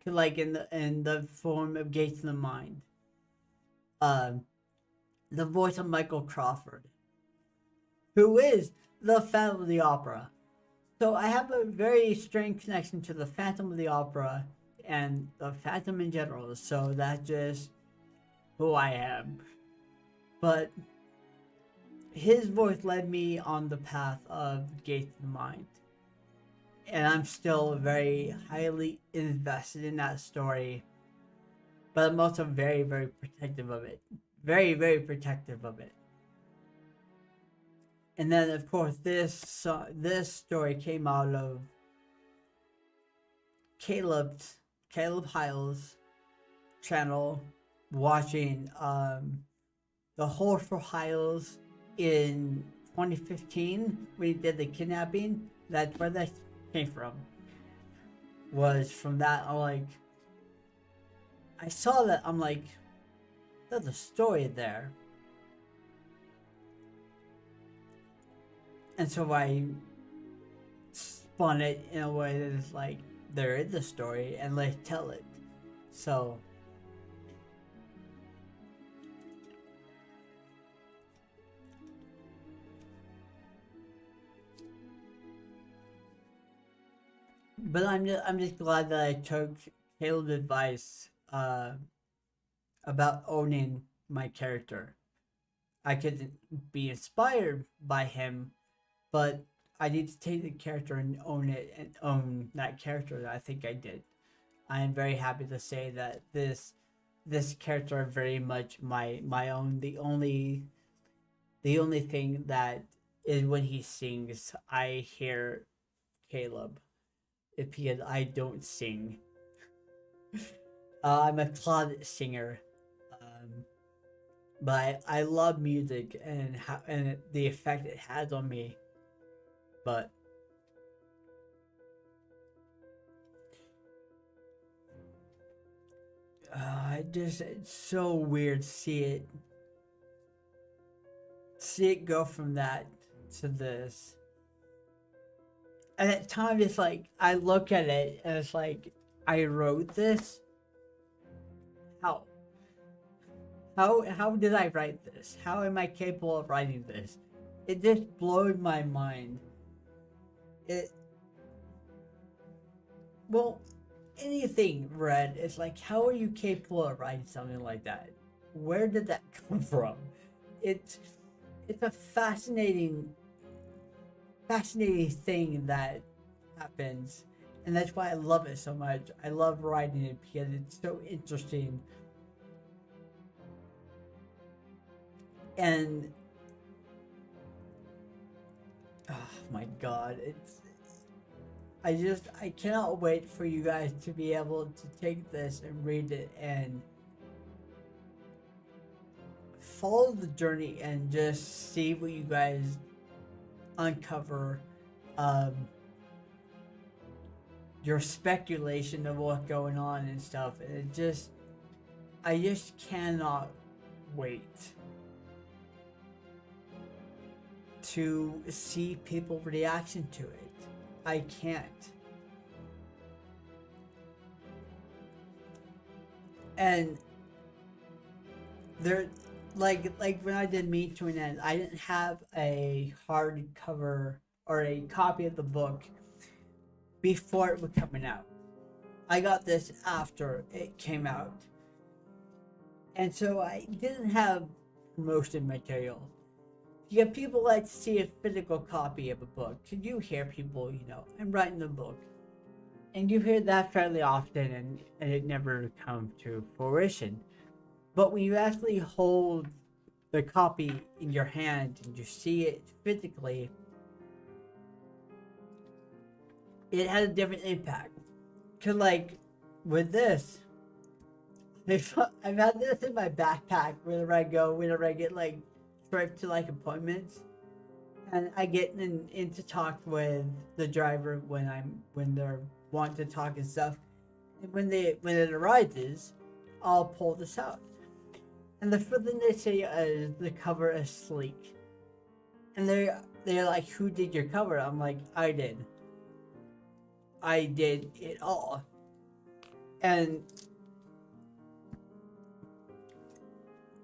like in the form of Gates of the Mind. The voice of Michael Crawford, who is the Phantom of the Opera. So I have a very strange connection to the Phantom of the Opera and the Phantom in general. So that's just who I am. But his voice led me on the path of Gates of the Mind. And I'm still very highly invested in that story. But I'm also very, very protective of it. Very, very protective of it. And then, of course, this story came out of Caleb Hyles' channel, watching the Horror for Hyles in 2015 when he did the kidnapping. That's where that came from. Was from that. I saw that. I'm like, there's a story there. And so I spun it in a way that is like, there is a story and let's tell it. So but I'm just glad that I took Caleb's advice about owning my character. I could be inspired by him, but I need to take the character and own it and own that character. And I think I did. I am very happy to say that this character very much my own. The only thing that is when he sings, I hear Caleb. It's because I don't sing. I'm a closet singer. But I love music and the effect it has on me. But it's so weird to see it go from that to this. And at times it's like I look at it and it's like I wrote this. How? How did I write this? How am I capable of writing this? It just blows my mind. It well, anything Red, it's like how are you capable of writing something like that? Where did that come from? It's it's a fascinating thing that happens, and that's why I love it so much. I love writing it because it's so interesting. And oh my god, I cannot wait for you guys to be able to take this and read it and follow the journey and just see what you guys uncover. Um, your speculation of what's going on and stuff, and I just cannot wait to see people's reaction to it. I can't. And there, like when I did Meet to an End, I didn't have a hardcover or a copy of the book before it was coming out. I got this after it came out, and so I didn't have promotion material. Yeah, people like to see a physical copy of a book. Cause you hear people, I'm writing a book, and you hear that fairly often, and it never comes to fruition. But when you actually hold the copy in your hand and you see it physically, it has a different impact. Cause like with this, I've had this in my backpack whenever I go, whenever I get like trips to like appointments, and I get into talk with the driver when they're wanting to talk and stuff. And when it arises, I'll pull this out. And the first thing they say is the cover is sleek. And they're like, who did your cover? I'm like, I did. I did it all. And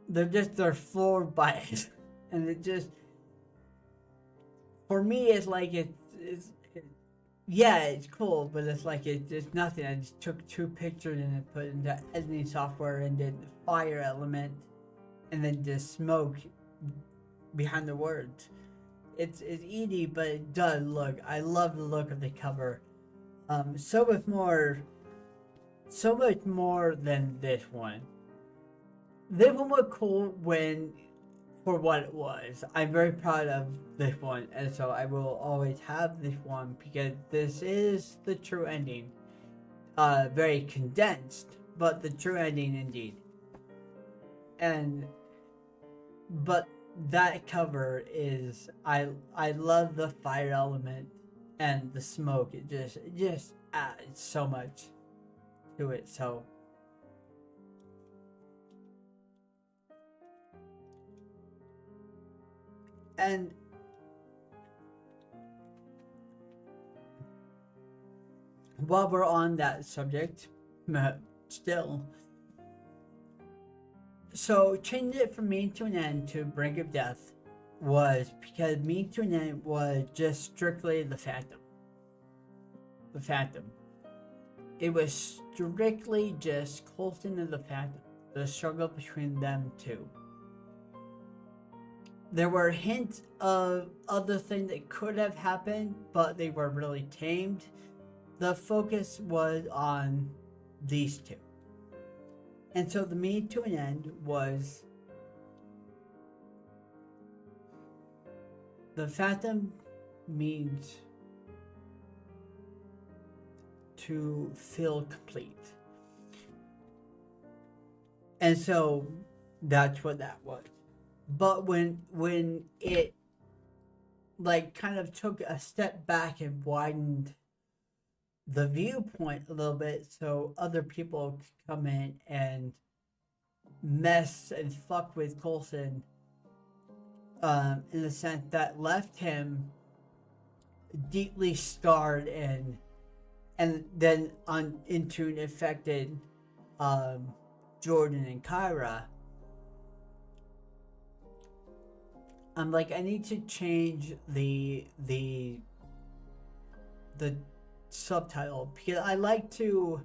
they're floored by it. And it just, for me, it's like yeah, it's cool, but it's like it's nothing. I just took two pictures and put it into editing software and did the fire element and then just smoke behind the words. It's easy, but it does look. I love the look of the cover. So much more than this one. This one was cool for what it was. I'm very proud of this one, and so I will always have this one because this is the true ending. Very condensed, but the true ending indeed. But that cover is I love the fire element and the smoke. It just adds so much to it. So and while we're on that subject, still. So changing it from Means to an End to Brink of Death was because Means to an End was just strictly the Phantom. The Phantom. It was strictly just Coulson and the Phantom. The struggle between them two. There were hints of other things that could have happened, but they were really tamed. The focus was on these two. And so the Means to an End was the Phantom means to feel complete. And so that's what that was. But when it like kind of took a step back and widened the viewpoint a little bit so other people could come in and mess and fuck with Coulson, in the sense that left him deeply scarred and then on into infected um, Jordan and Kyra. I'm like, I need to change the subtitle because I like to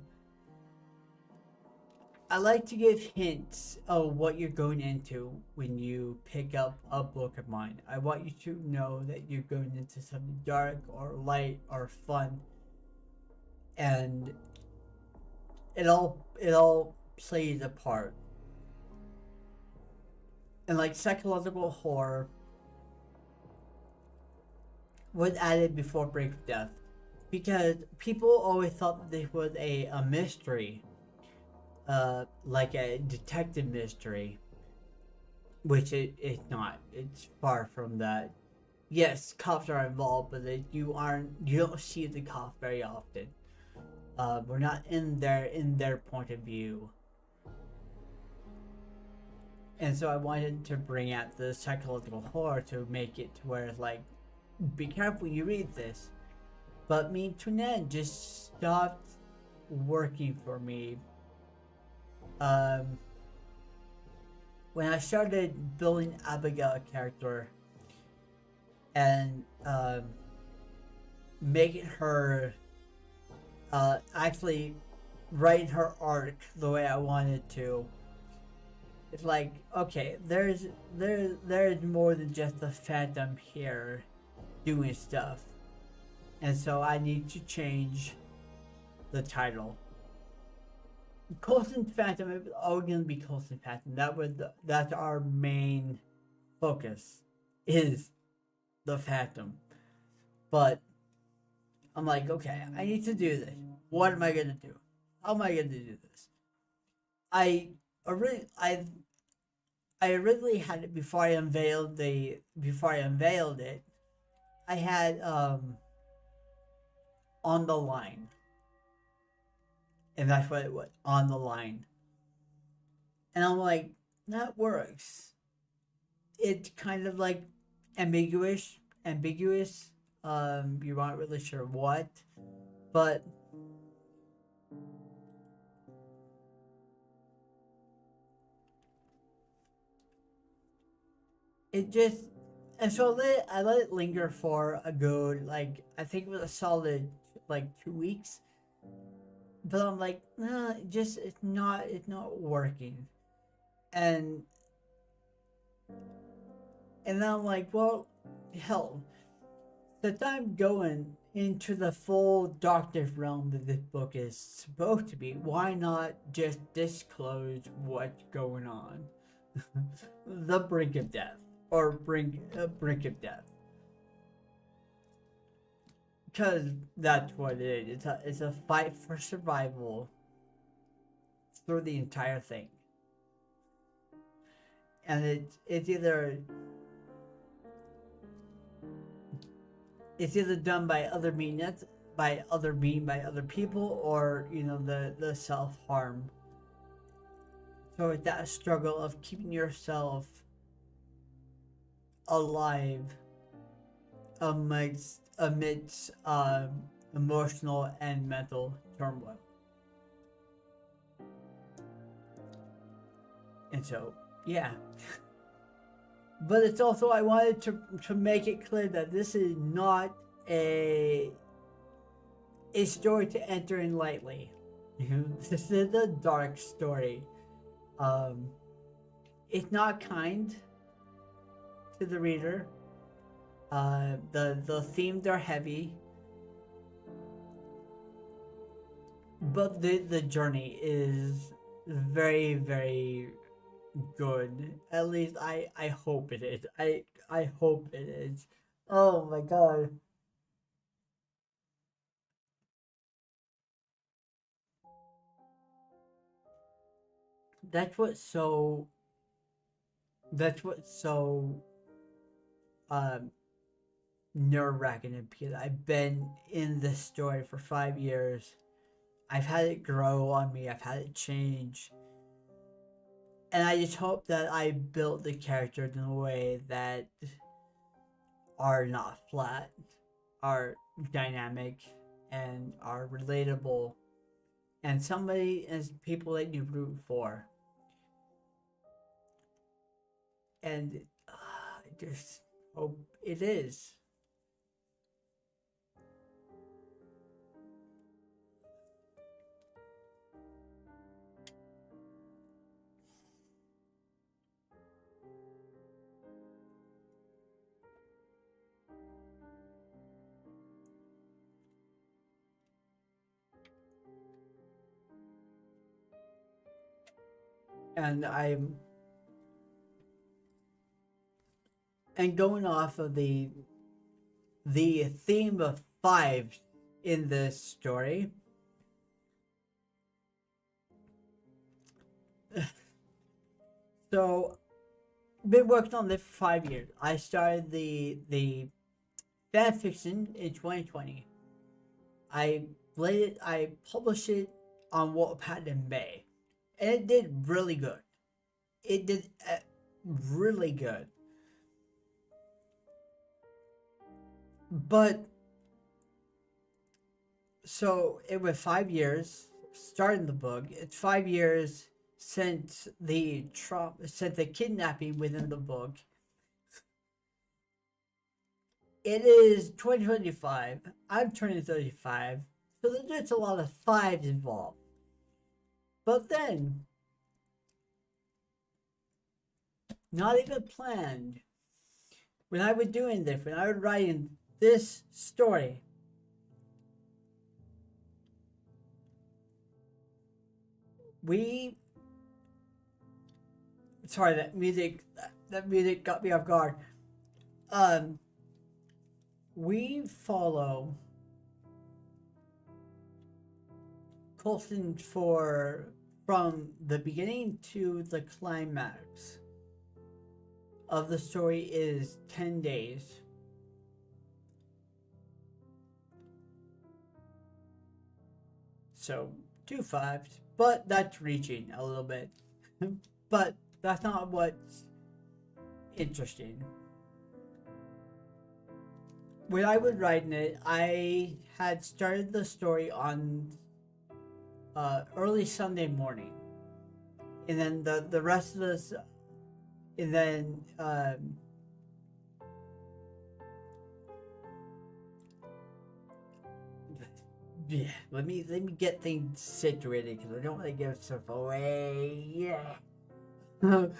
give hints of what you're going into when you pick up a book of mine. I want you to know that you're going into something dark or light or fun, and it all plays a part. And like psychological horror was added before Break of Death because people always thought that this was a mystery, like a detective mystery, which it's not. It's far from that. Yes, cops are involved, but you don't see the cops very often. We're not in their point of view, and so I wanted to bring out the psychological horror to make it to where it's like, be careful when you read this. But me to Ned just stopped working for me. Um, when I started building Abigail a character and making her actually writing her arc the way I wanted to, it's like, okay, there's more than just the Phantom here doing stuff, and so I need to change the title. Coulson Phantom is always gonna be Coulson Phantom. That's our main focus is the Phantom. But I'm like, okay, I need to do this. What am I gonna do? How am I gonna do this? I originally I originally had it before I unveiled it. I had on the line, and that's what it was, on the line. And I'm like, that works. It's kind of like ambiguous. You aren't really sure what, but it just, and so I let it linger for a good, like, I think it was a solid like 2 weeks. But I'm like, nah, just it's not working. And and then I'm like, well, hell, since I'm going into the full darkness realm that this book is supposed to be, why not just disclose what's going on? The brink of death, or brink of death, because that's what it is. It's a fight for survival through the entire thing, and it's either done by other means, by other people, or the self harm. So it's that struggle of keeping yourself alive amidst emotional and mental turmoil. And so, yeah. But it's also, I wanted to make it clear that this is not a story to enter in lightly. This is a dark story. Um, it's not kind to the reader. The themes are heavy, but the journey is very, very good. At least I hope it is. I hope it is. Oh my god. That's what's so that's what's so um nerve wracking, because I've been in this story for 5 years. I've had it grow on me, I've had it change. And I just hope that I built the characters in a way that are not flat, are dynamic, and are relatable, and somebody as people that you root for. And I just hope it is. And I'm and going off of the theme of five in this story. So been working on this for 5 years. I started the fan fiction in 2020. I I published it on Wattpad in May, and it did really good. It did really good. But so it was 5 years starting the book. It's 5 years since since the kidnapping within the book. It is 2025. I'm turning 35, so there's a lot of fives involved. But then, not even planned, when I was doing this, when I was writing this story, we sorry that music got me off guard. Um, we follow Colson for from the beginning to the climax of the story is 10 days. So 2 5s, but that's reaching a little bit. But that's not what's interesting. When I was writing it, I had started the story on early Sunday morning, and then the rest of this, and then yeah, let me get things situated because I don't want to give stuff away. Yeah. Oh,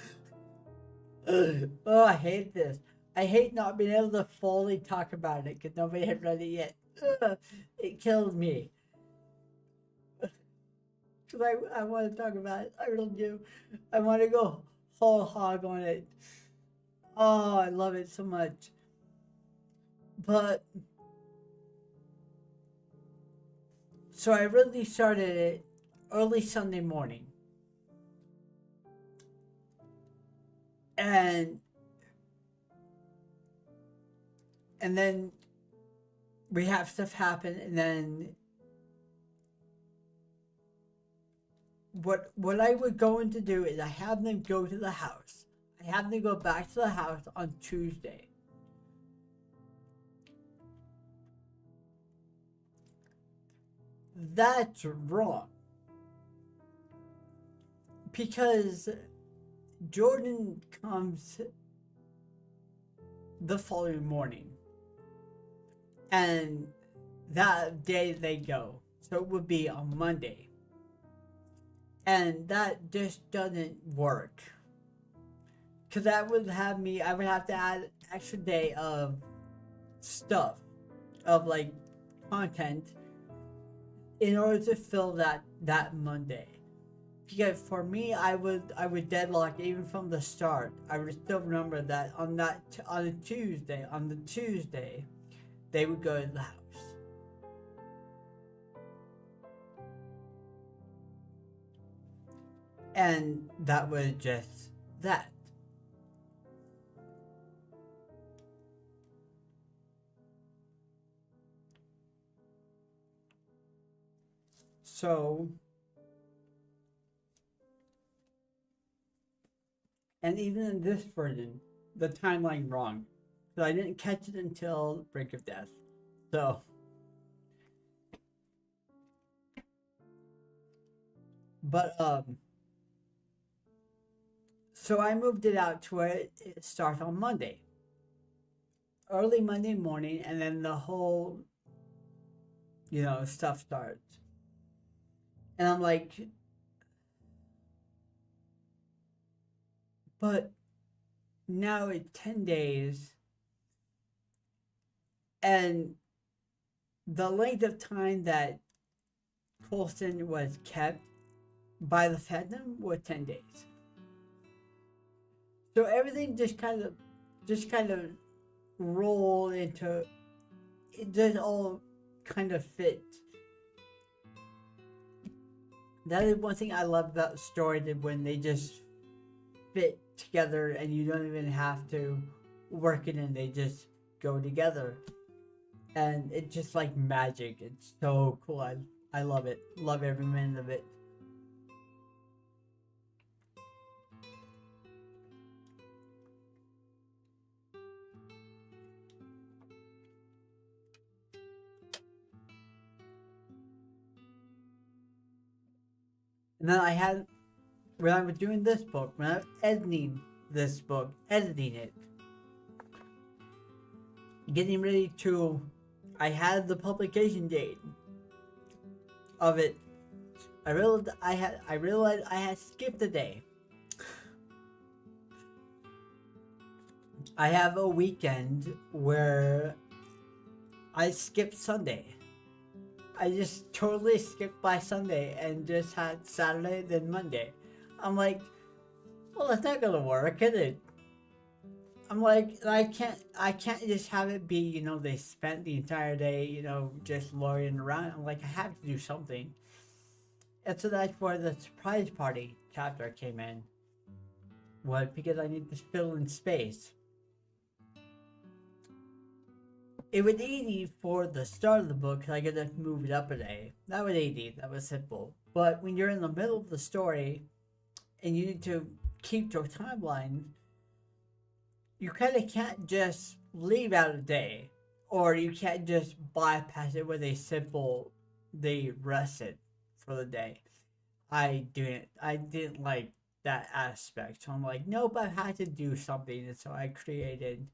I hate this. I hate not being able to fully talk about it because nobody had read it yet. It kills me. Because I want to talk about it. I really do. I want to go whole hog on it. Oh, I love it so much. But, so I really started it early Sunday morning. And then we have stuff happen, and then what I was going to do is I have them go to the house. I have them go back to the house on Tuesday. That's wrong. Because Jordan comes the following morning. And that day they go. So it would be on Monday. And that just doesn't work. Because that would have me, I would have to add an extra day of stuff, of like content, in order to fill that Monday. Because for me, I would deadlock even from the start. I would still remember that on the Tuesday, they would go to the house. And that was just that. So And even in this version, the timeline wrong. So I didn't catch it until Brink of Death. So, but so I moved it out to where it starts on Monday, early Monday morning, and then the whole stuff starts. And I'm like, but now it's 10 days, and the length of time that Coulson was kept by the Phantom was 10 days. So everything just kind of rolled into it. Just all kind of fit. That is one thing I love about the story, that when they just fit together and you don't even have to work it in, they just go together. And it's just like magic. It's so cool. I love it. Love every minute of it. And then I had, when I was doing this book, when I was editing this book, editing it, getting ready to, I had the publication date of it. I realized I had skipped a day. I have a weekend where I skipped Sunday. I just totally skipped by Sunday and just had Saturday, then Monday. I'm like, well, that's not gonna work, is it? I'm like, I can't just have it be, they spent the entire day, just loitering around. I'm like, I have to do something. And so that's where the surprise party chapter came in. What? Because I need to fill in space. It was easy for the start of the book, I could have moved it up a day. That was easy, that was simple. But when you're in the middle of the story and you need to keep to a timeline, you kind of can't just leave out a day, or you can't just bypass it with a simple they rested for the day. I didn't like that aspect. So I'm like, nope, I had to do something, and so I created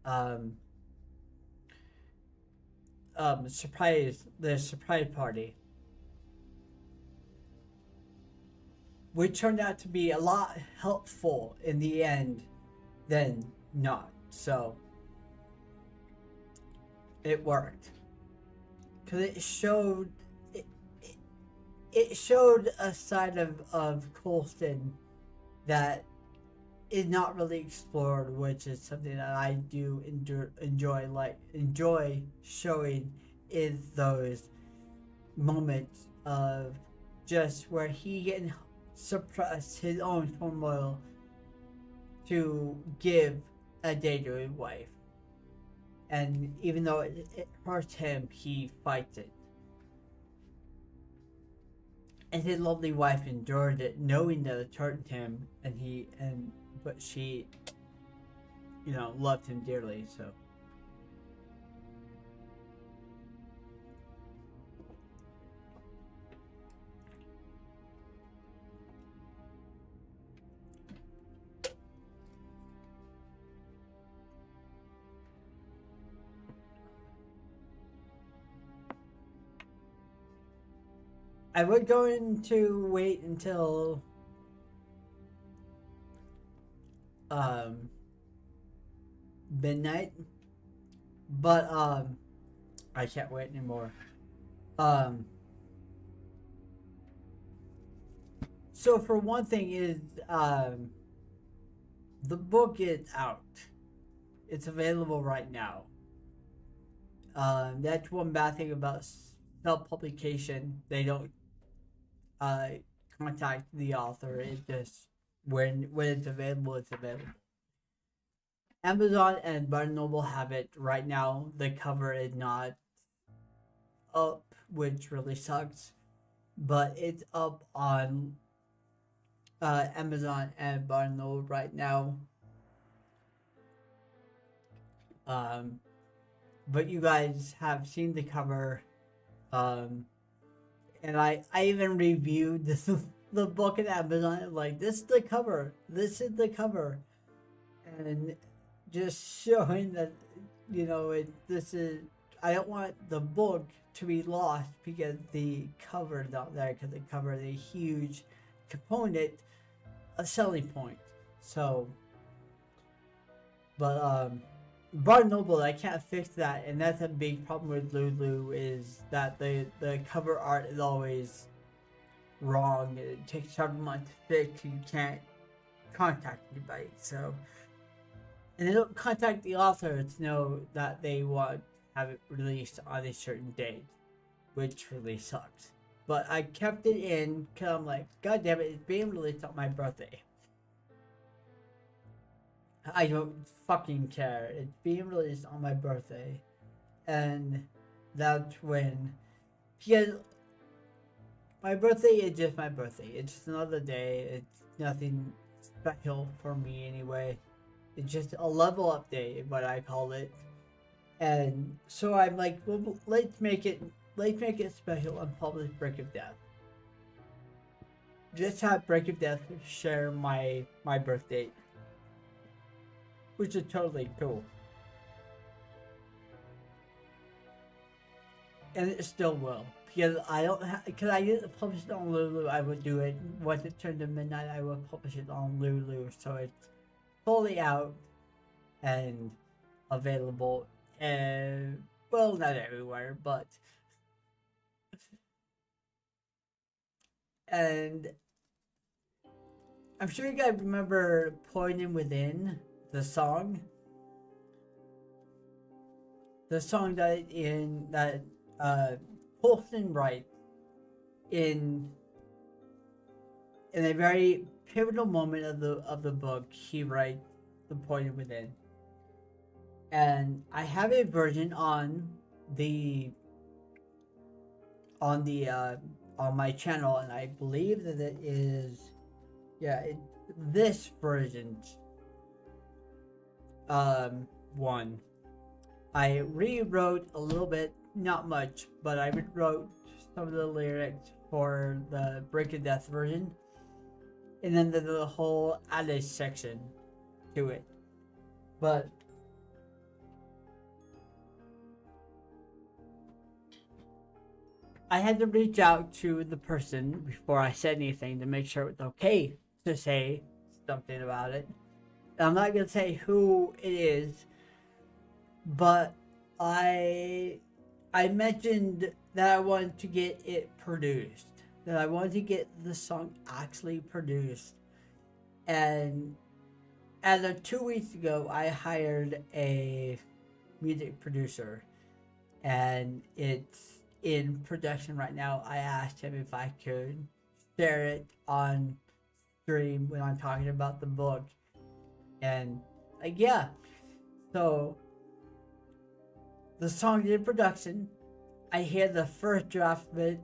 um surprise party, which turned out to be a lot helpful in the end than not. So it worked because it showed a side of Colston that is not really explored, which is something that I do enjoy showing, is those moments of just where he can suppress his own turmoil to give a day to his wife. And even though it hurts him, he fights it. And his lovely wife endured it, knowing that it hurt him, but she, loved him dearly. So I was going to wait until um midnight, but I can't wait anymore. Um, so for one thing is the book is out. It's available right now. That's one bad thing about self publication. They don't uh contact the author. It just, when it's available, it's available. Amazon and Barnes Noble have it right now. The cover is not up, which really sucks, but it's up on Amazon and Barnes right now. But you guys have seen the cover, um, and I even reviewed this the book at Amazon. Like, this is the cover. This is the cover, and just showing that, this is. I don't want the book to be lost because the cover is not there, because the cover is a huge component, a selling point. So, but Barnes Noble, I can't fix that, and that's a big problem with Lulu, is that the cover art is always wrong. It takes several months to fix. You can't contact anybody. So, and they don't contact the author to know that they want to have it released on a certain date, which really sucks. But I kept it in because I'm like, God damn it, it's being released on my birthday. I don't fucking care. It's being released on my birthday. And that's when, because my birthday is just my birthday. It's just another day. It's nothing special for me anyway. It's just a level up day, is what I call it. And so I'm like, well, let's make it special and publish Break of Death. Just have Break of Death share my birthday, which is totally cool. And it still will, because I didn't publish it on Lulu. I would do it once it turned to midnight. I would publish it on Lulu, so it's fully out and available. And well, not everywhere, but and I'm sure you guys remember Poison Within, the song. The song that Colson writes in a very pivotal moment of the book. He writes The Poison Within. And I have a version on my channel, and I believe that it is, this version one. I rewrote a little bit, not much, but I rewrote some of the lyrics for the Break of Death version, and then the whole added section to it. But I had to reach out to the person before I said anything to make sure it was okay to say something about it. I'm not gonna say who it is, but I mentioned that I wanted to get it produced, that I wanted to get the song actually produced, and as of 2 weeks ago, I hired a music producer, and it's in production right now. I asked him if I could share it on stream when I'm talking about the book, and like, yeah. So the song's in production. I hear the first draft of it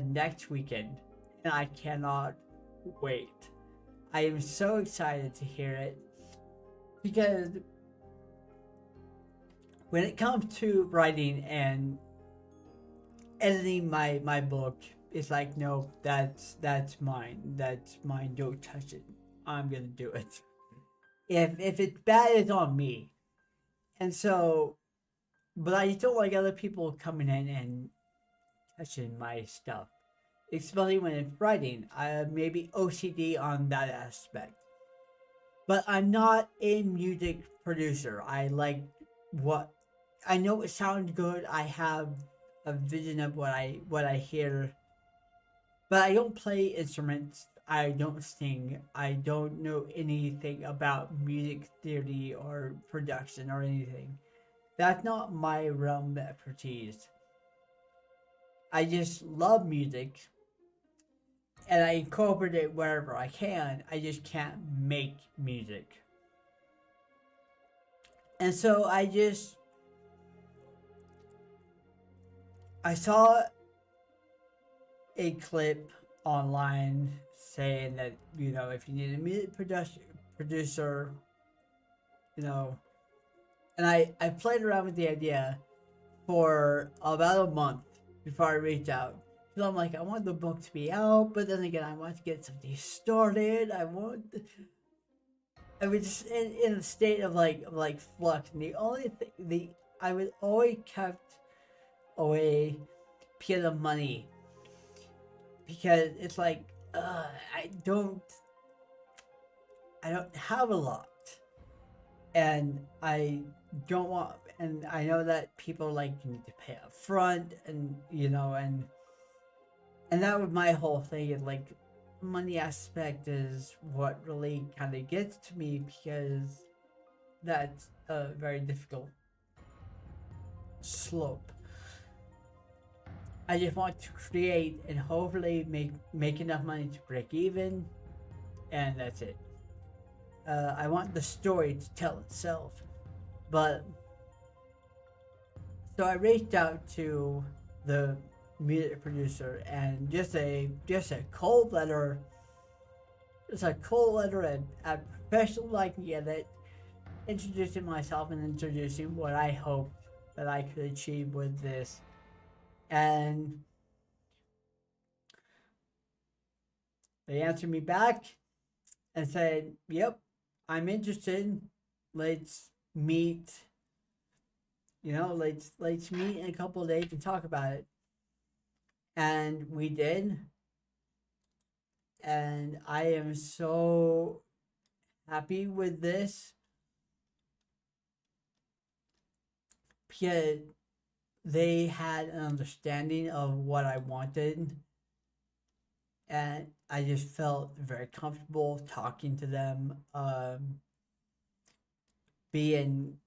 next weekend, and I cannot wait. I am so excited to hear it, because when it comes to writing and editing my book, it's like, no, that's mine. That's mine. Don't touch it. I'm gonna do it. If it's bad, it's on me. And so, but I don't like other people coming in and touching my stuff, especially when it's writing. I may be OCD on that aspect, but I'm not a music producer. I like what I know. It sounds good. I have a vision of what I hear, but I don't play instruments. I don't sing. I don't know anything about music theory or production or anything. That's not my realm of expertise. I just love music, and I incorporate it wherever I can. I just can't make music. And so I saw a clip online saying that, you know, if you need a music producer, you know, and I played around with the idea for about a month before I reached out. So I'm like, I want the book to be out, but then again, I want to get something started. I was just in a state of like flux. And the only thing, I was always kept away because of money. Because it's like, I don't have a lot. And I don't want, and I know that people like need to pay up front, and you know, and that was my whole thing. Is like, money aspect is what really kind of gets to me, because that's a very difficult slope. I just want to create and hopefully make enough money to break even, and that's it. I want the story to tell itself, but so I reached out to the music producer, and just a cold letter, just a cold letter at professional I can get it, introducing myself and introducing what I hoped that I could achieve with this. And they answered me back and said, "Yep, I'm interested. Let's meet. You know, let's meet in a couple of days and talk about it." And we did. And I am so happy with this, because they had an understanding of what I wanted, and I just felt very comfortable talking to them. Being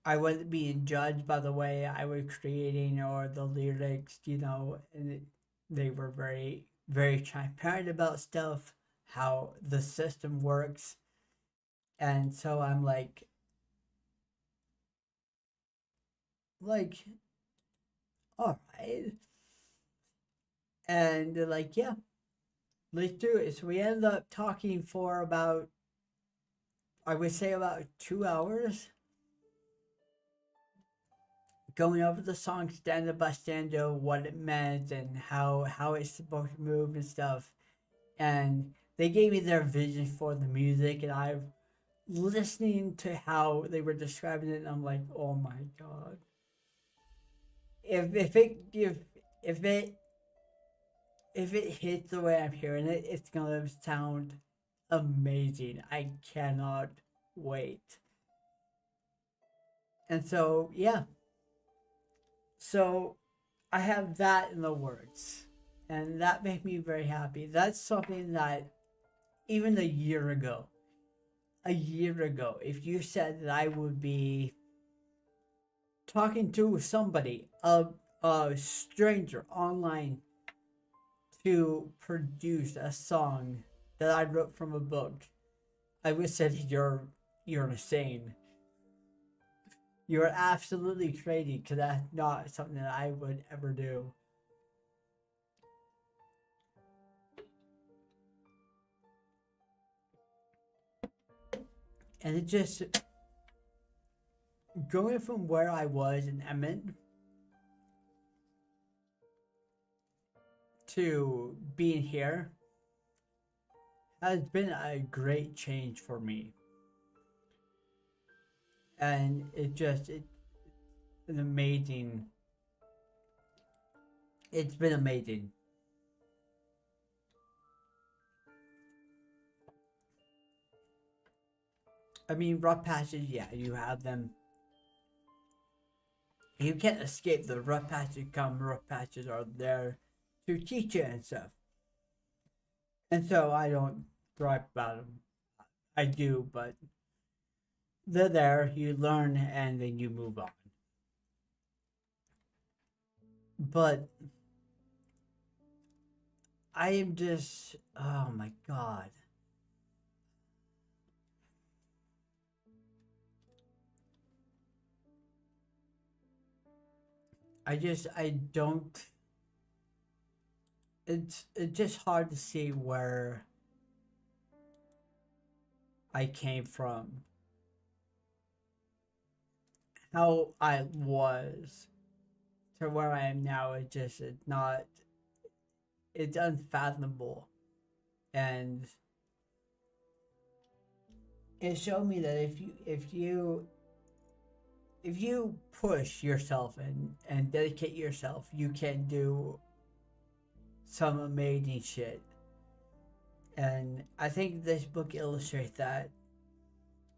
I wasn't being judged by the way I was creating or the lyrics, you know, and they were very, very transparent about stuff, how the system works. And so I'm like, all right. And they're like, yeah, let's do it. So we ended up talking for about, I would say, about 2 hours, going over the song stanza by stanza, what it meant and how it's supposed to move and stuff. And they gave me their vision for the music, and I listening to how they were describing it, and I'm like, oh my god. If it hits the way I'm hearing it, it's gonna sound amazing. I cannot wait. And so yeah. So I have that in the works. And that made me very happy. That's something that even a year ago, if you said that I would be talking to somebody, a stranger online, to produce a song that I wrote from a book, I would say you're insane. You're absolutely crazy, because that's not something that I would ever do. And it just, going from where I was in Emmett to being here has been a great change for me. And it's an amazing, it's been amazing. I mean, rough patches, yeah, you have them. You can't escape the rough patches come, rough patches are there to teach you and stuff. And so I don't gripe about them. I do, but they're there, you learn, and then you move on. But I am just, oh my god. I don't, it's just hard to see where I came from, how I was to where I am now. It's not, it's unfathomable, and it showed me that if you push yourself and dedicate yourself, you can do some amazing shit. And I think this book illustrates that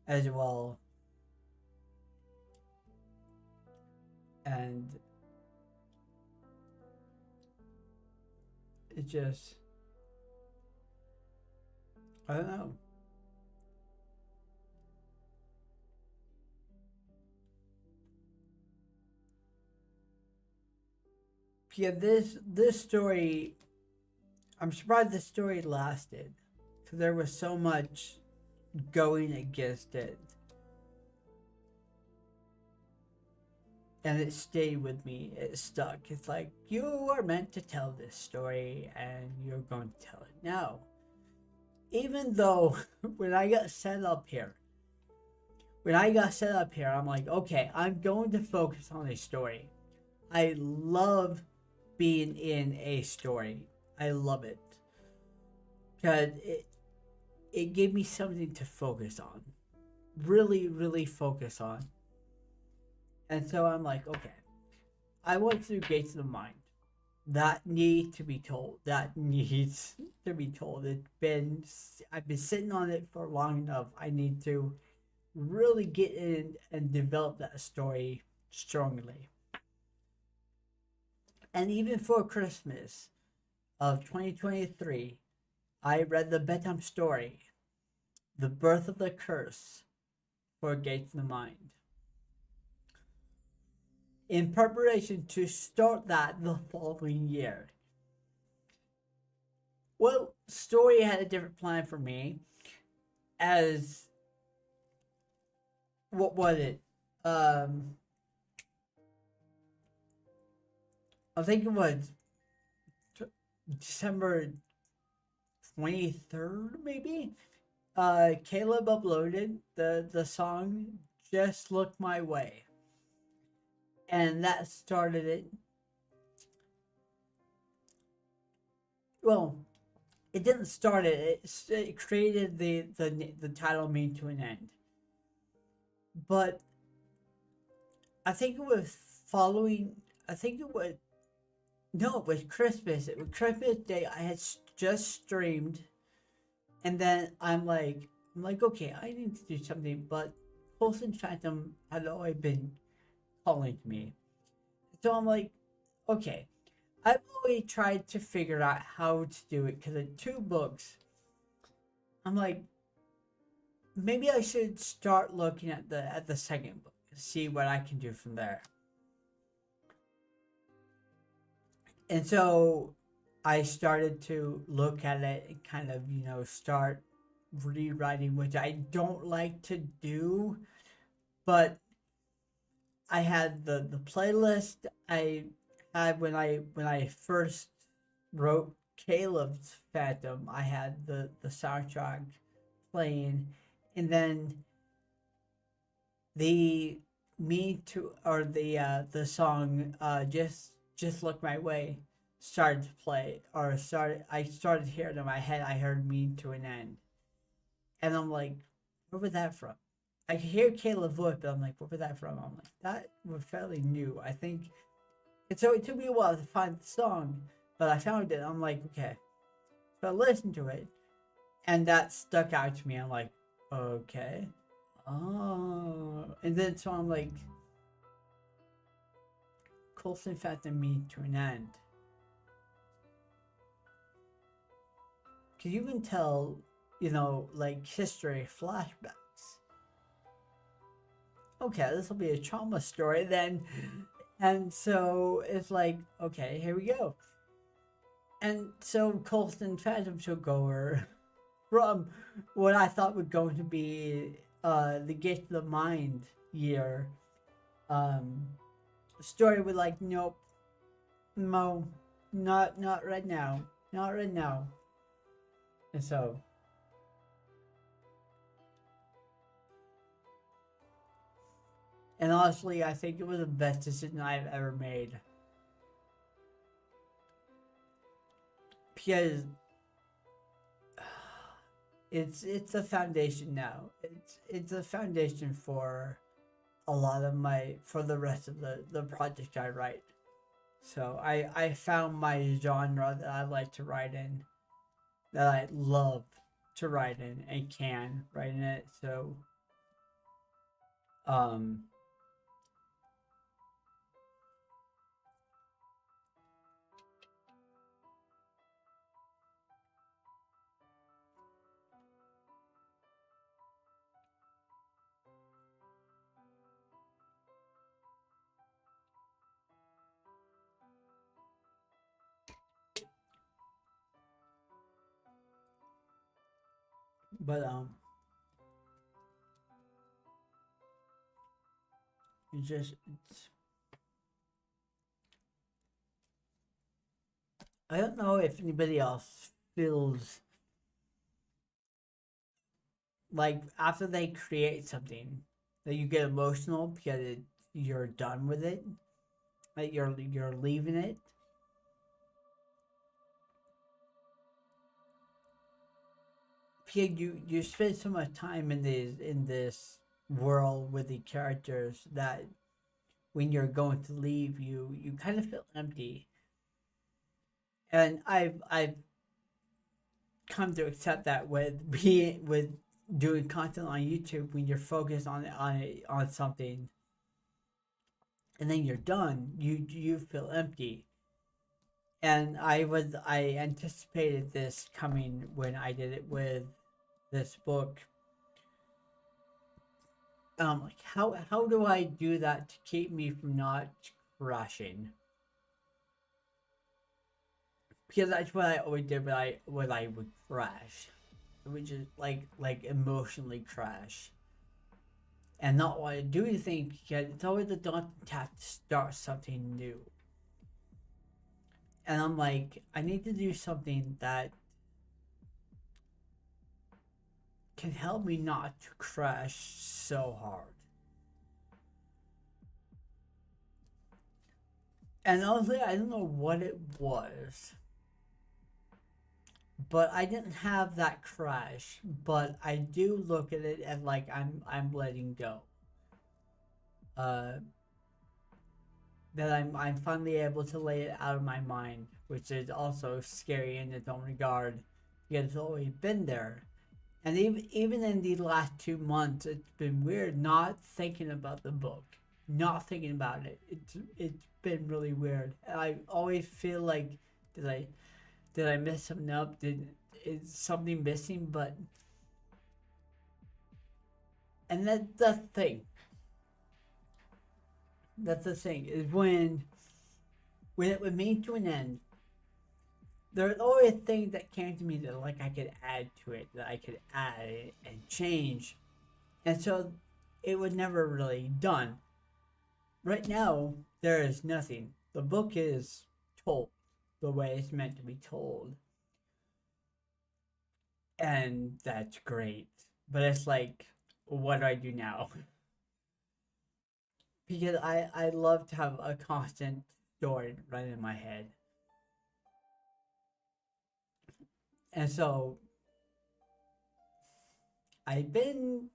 as well. And it just, I don't know. Yeah, this story, I'm surprised the story lasted, because there was so much going against it, and it stayed with me. It stuck. It's like, you are meant to tell this story, and you're going to tell it now. Even though when I got set up here, I'm like, okay, I'm going to focus on a story. I love being in a story. I love it because it gave me something to focus on, really, really focus on. And so I'm like, okay, I went through Gates of the Mind. That needs to be told. That needs to be told. I've been sitting on it for long enough. I need to really get in and develop that story strongly. And even for Christmas of 2023, I read the bedtime story, The Birth of the Curse, for Gates of the Mind, in preparation to start that the following year. Well, story had a different plan for me, as what was it? I think it was December 23rd, maybe. Caleb uploaded the song "Just Look My Way," and that started it. Well, it didn't start it. It created the title "Mean to an End." But I think it was following. I think it was no, it was Christmas. It was Christmas Day. I had just streamed, and then I'm like, okay, I need to do something. But Colson Phantom had always been calling to me, so I'm like, okay, I've always tried to figure out how to do it because in 2 books, I'm like, maybe I should start looking at the second book and see what I can do from there. And so I started to look at it and kind of, start rewriting, which I don't like to do, but I had the playlist I had when I first wrote Caleb's Phantom. I had the soundtrack playing, and then the me to or the song just look my way started to play, or started I started hearing in my head. I heard "Mean to an End," and I'm like, where was that from? I could hear Caleb voice, but I'm like, where was that from? I'm like, that was fairly new. I think it took me a while to find the song, but I found it. I'm like, okay. So I listened to it, and that stuck out to me. I'm like, okay. Oh. And then so I'm like, Colson Phantom "Mean to an End." Because you can tell, like history flashbacks. Okay, this will be a trauma story then. And so it's like, okay, here we go. And so Colson Phantom took over from what I thought was going to be the Gate to the Mind year. Story with like, nope, no, not right now. Not right now. And so, and honestly, I think it was the best decision I've ever made. Because it's a foundation now. It's a foundation for a lot of my for the rest of the project I write. So I found my genre that I like to write in, that I love to write in and can write in it. So um but it's just it's I don't know if anybody else feels like after they create something that you get emotional because you're done with it, like you're leaving it. Because you spend so much time in this world with the characters that when you're going to leave, you kind of feel empty. And I've come to accept that with being with doing content on YouTube, when you're focused on something and then you're done, you feel empty. And I anticipated this coming when I did it with this book. Like how do I do that to keep me from not crashing? Because that's what I always did when I would crash. It would just like emotionally crash and not want to do anything because it's always a daunting task to start something new. And I'm like, I need to do something that can help me not to crash so hard. And honestly, I don't know what it was, but I didn't have that crash. But I do look at it as like I'm letting go. Uh, that I'm finally able to lay it out of my mind, which is also scary in its own regard, because it's always been there. And even in the last 2 months, it's been weird not thinking about the book, not thinking about it. It's been really weird. And I always feel like did I did I mess something up? Did is something missing? But and that's the thing. That's the thing is when it would mean to an end, there's always things that came to me that like I could add to it, that I could add and change, and so it was never really done. Right now, there is nothing. The book is told the way it's meant to be told, and that's great. But it's like, what do I do now? Because I love to have a constant story running in my head, and so I've been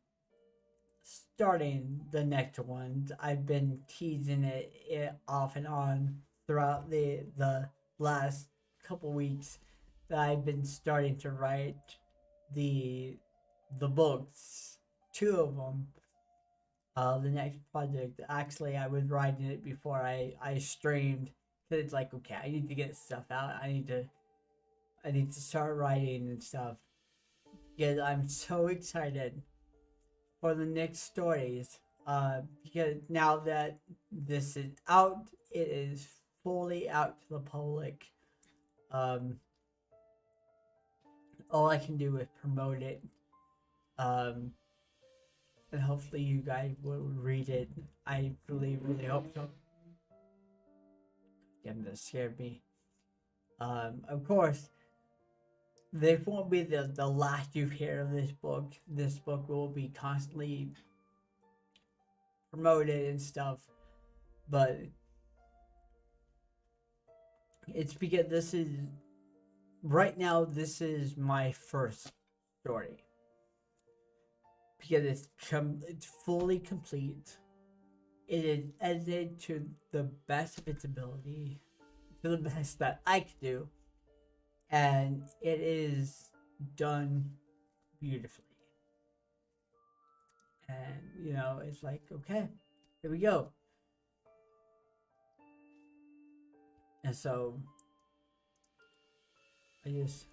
starting the next ones. I've been teasing it off and on throughout the last couple weeks that I've been starting to write the the books, two of them. The next project, actually, I was writing it before I streamed because it's like okay, I need to get stuff out. I need to start writing and stuff. Because I'm so excited for the next stories. Because now that this is out, it is fully out to the public. Um, all I can do is promote it. Um, and hopefully you guys will read it. I really, really hope so. Damn, that scared me. Of course, this won't be the last you hear of this book. This book will be constantly promoted and stuff, but it's because this is right now. This is my first story because it's fully complete. It is edited to the best of its ability, to the best that I could do, and it is done beautifully. And it's like, okay, here we go. And so I it's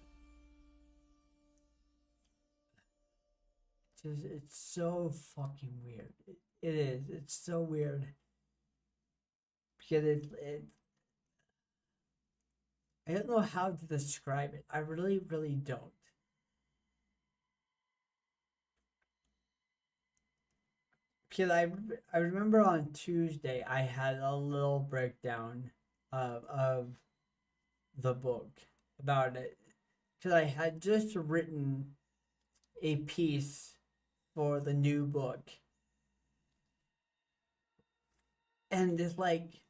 so fucking weird. It is. It's so weird because I don't know how to describe it. I really, really don't. Because I remember on Tuesday I had a little breakdown of the book about it because I had just written a piece for the new book, and it's like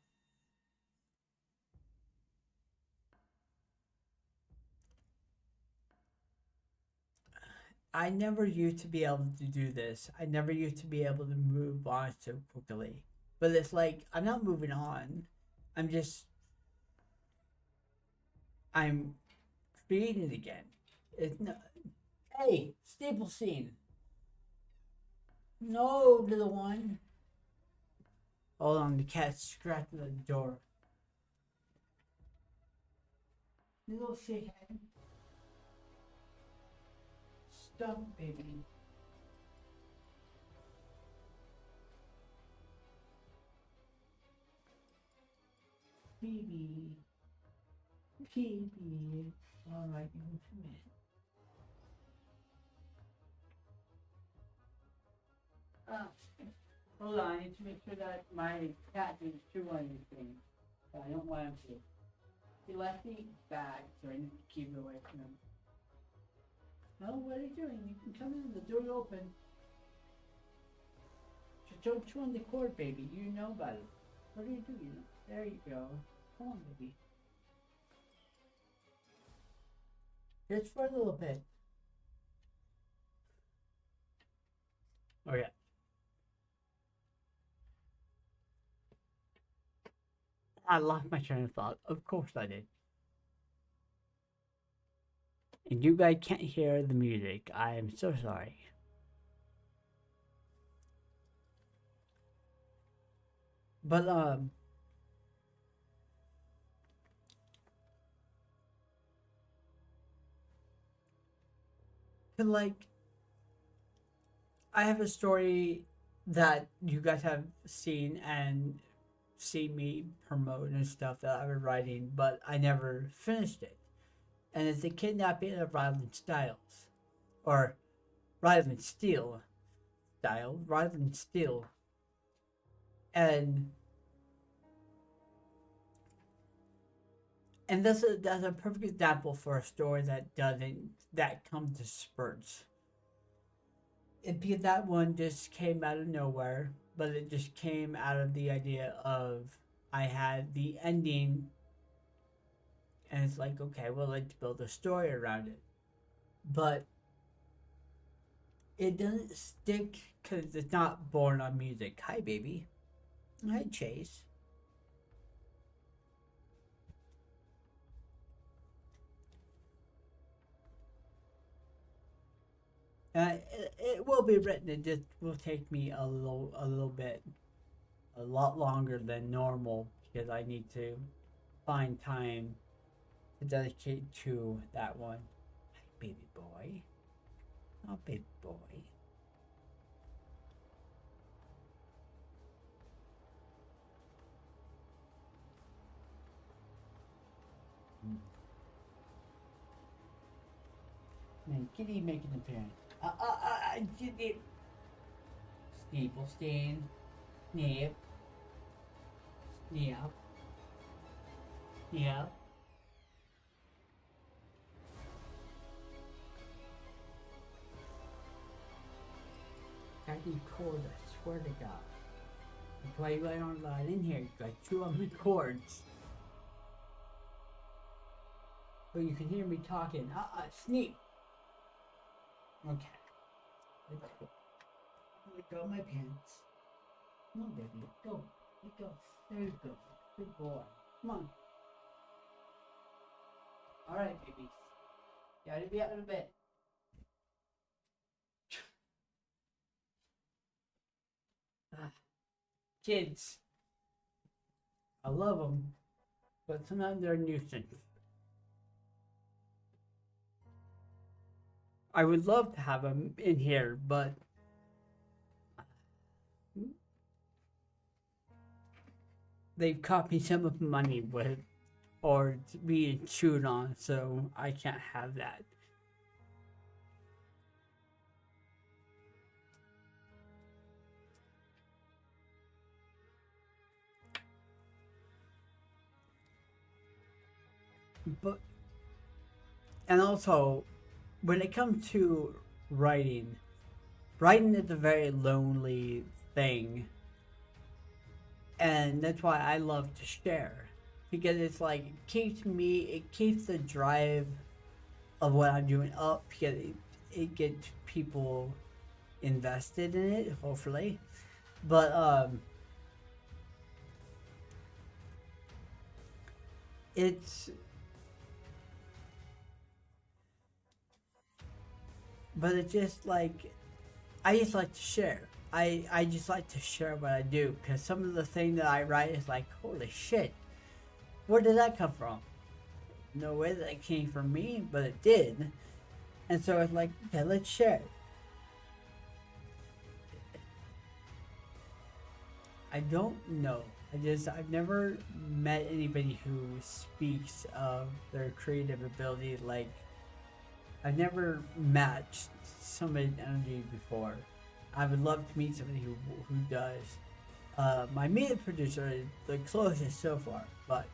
I never used to be able to do this. I never used to be able to move on so quickly. But it's like I'm not moving on. I'm just I'm creating again. It's no. Hey, staple scene. No, little one. Hold on, the cat's scratching the door. Little shithead. Stop, baby. Baby. Baby. Alright, you come in. Hold on, I need to make sure that my cat didn't chew on anything. I don't want him to. He left the bag, so I need to keep it away from him. No, what are you doing? You can come in, the door's open. Just don't chew on the cord, baby. You know about it. What are you doing? There you go. Come on, baby. Just for a little bit. Okay. I lost my train of thought. Of course I did. And you guys can't hear the music. I am so sorry. But like I have a story that you guys have seen and seen me promote and stuff that I was writing, but I never finished it. And it's the kidnapping of Ryland Styles. Or Ryland Steele. Ryland Steele. And that's a perfect example for a story that comes to spurts. Because that one just came out of nowhere, but it just came out of the idea of I had the ending, and it's like, okay, well, let's build a story around it. But it doesn't stick because it's not born on music. Hi, baby. Hi, Chase. It will be written. It just will take me a little bit, a lot longer than normal because I need to find time to dedicate to that one. Hi, baby boy. Oh, baby boy. Man, kitty making an appearance. Did it. Steeplestein. Snip. Snip. Snip. cracking cold, I swear to God. That's why I don't let in here, like chew on the cords. But you can hear me talking. Sneak! Okay. Let's go. Let go of my pants. Come on, baby. Go. Let go. There you go. Good boy. Come on. Alright, babies. Gotta be out of bed. Kids. I love them. But sometimes they're a nuisance. I would love to have them in here, but they've cost me some of the money with or being chewed on, so I can't have that. But and also when it comes to writing, writing is a very lonely thing, and that's why I love to share, because it's like it keeps the drive of what I'm doing up, because it gets people invested in it, hopefully. But it's but it's just like I just like to share. I just like to share what I do, because some of the thing that I write is like, holy shit, where did that come from? No way that came from me, but it did. And so it's like, okay, let's share. I don't know. I've never met anybody who speaks of their creative ability. Like, I've never matched somebody's energy before. I would love to meet somebody who does. My media producer is the closest so far, but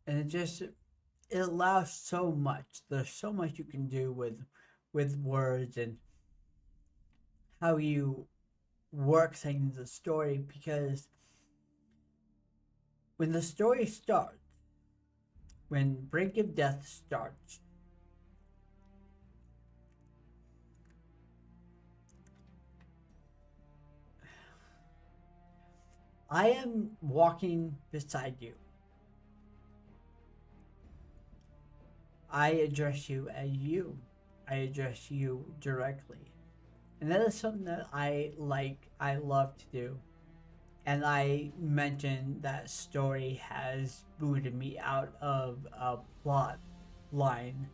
and it allows so much. There's so much you can do with words and how you work things in the story, because when the story starts, when Brink of Death starts, I am walking beside you. I address you as you. I address you directly. And that is something that I love to do. And I mentioned that story has booted me out of a plot line.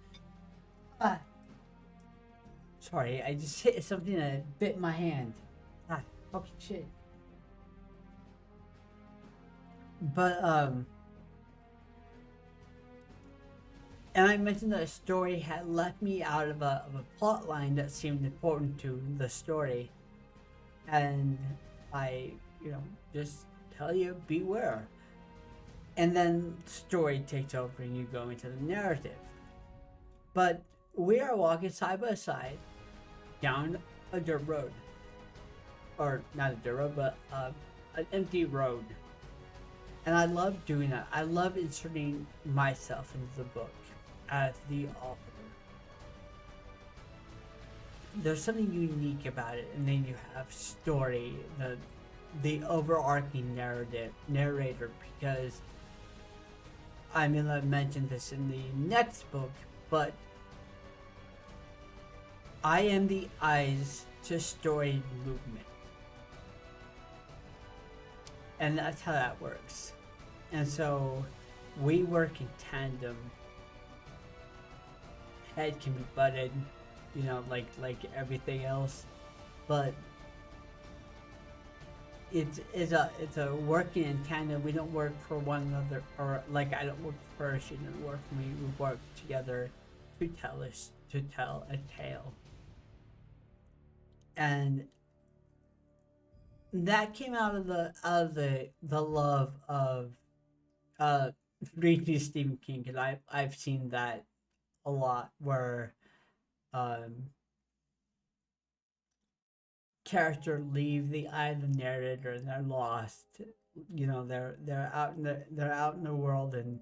Ah, sorry, I just hit something that bit my hand. Ah, fucking shit. But and I mentioned that a story had left me out of a plot line that seemed important to the story, and I, just tell you beware. And then story takes over and you go into the narrative. But we are walking side by side down a dirt road, or not a dirt road, but an empty road. And I love doing that. I love inserting myself into the book as the author. There's something unique about it, and then you have story, the overarching narrator, because I'm gonna mention this in the next book, but I am the eyes to story movement. And that's how that works. And so we work in tandem. Head can be butted, like everything else, but it's a working in tandem. We don't work for one another, or like I don't work for her, she doesn't work for me. We work together to tell a tale, and that came out of the love of uh reading Stephen King, because I've seen that a lot, where um character leave the eye of the narrator and they're lost. You know, they're out in the world, and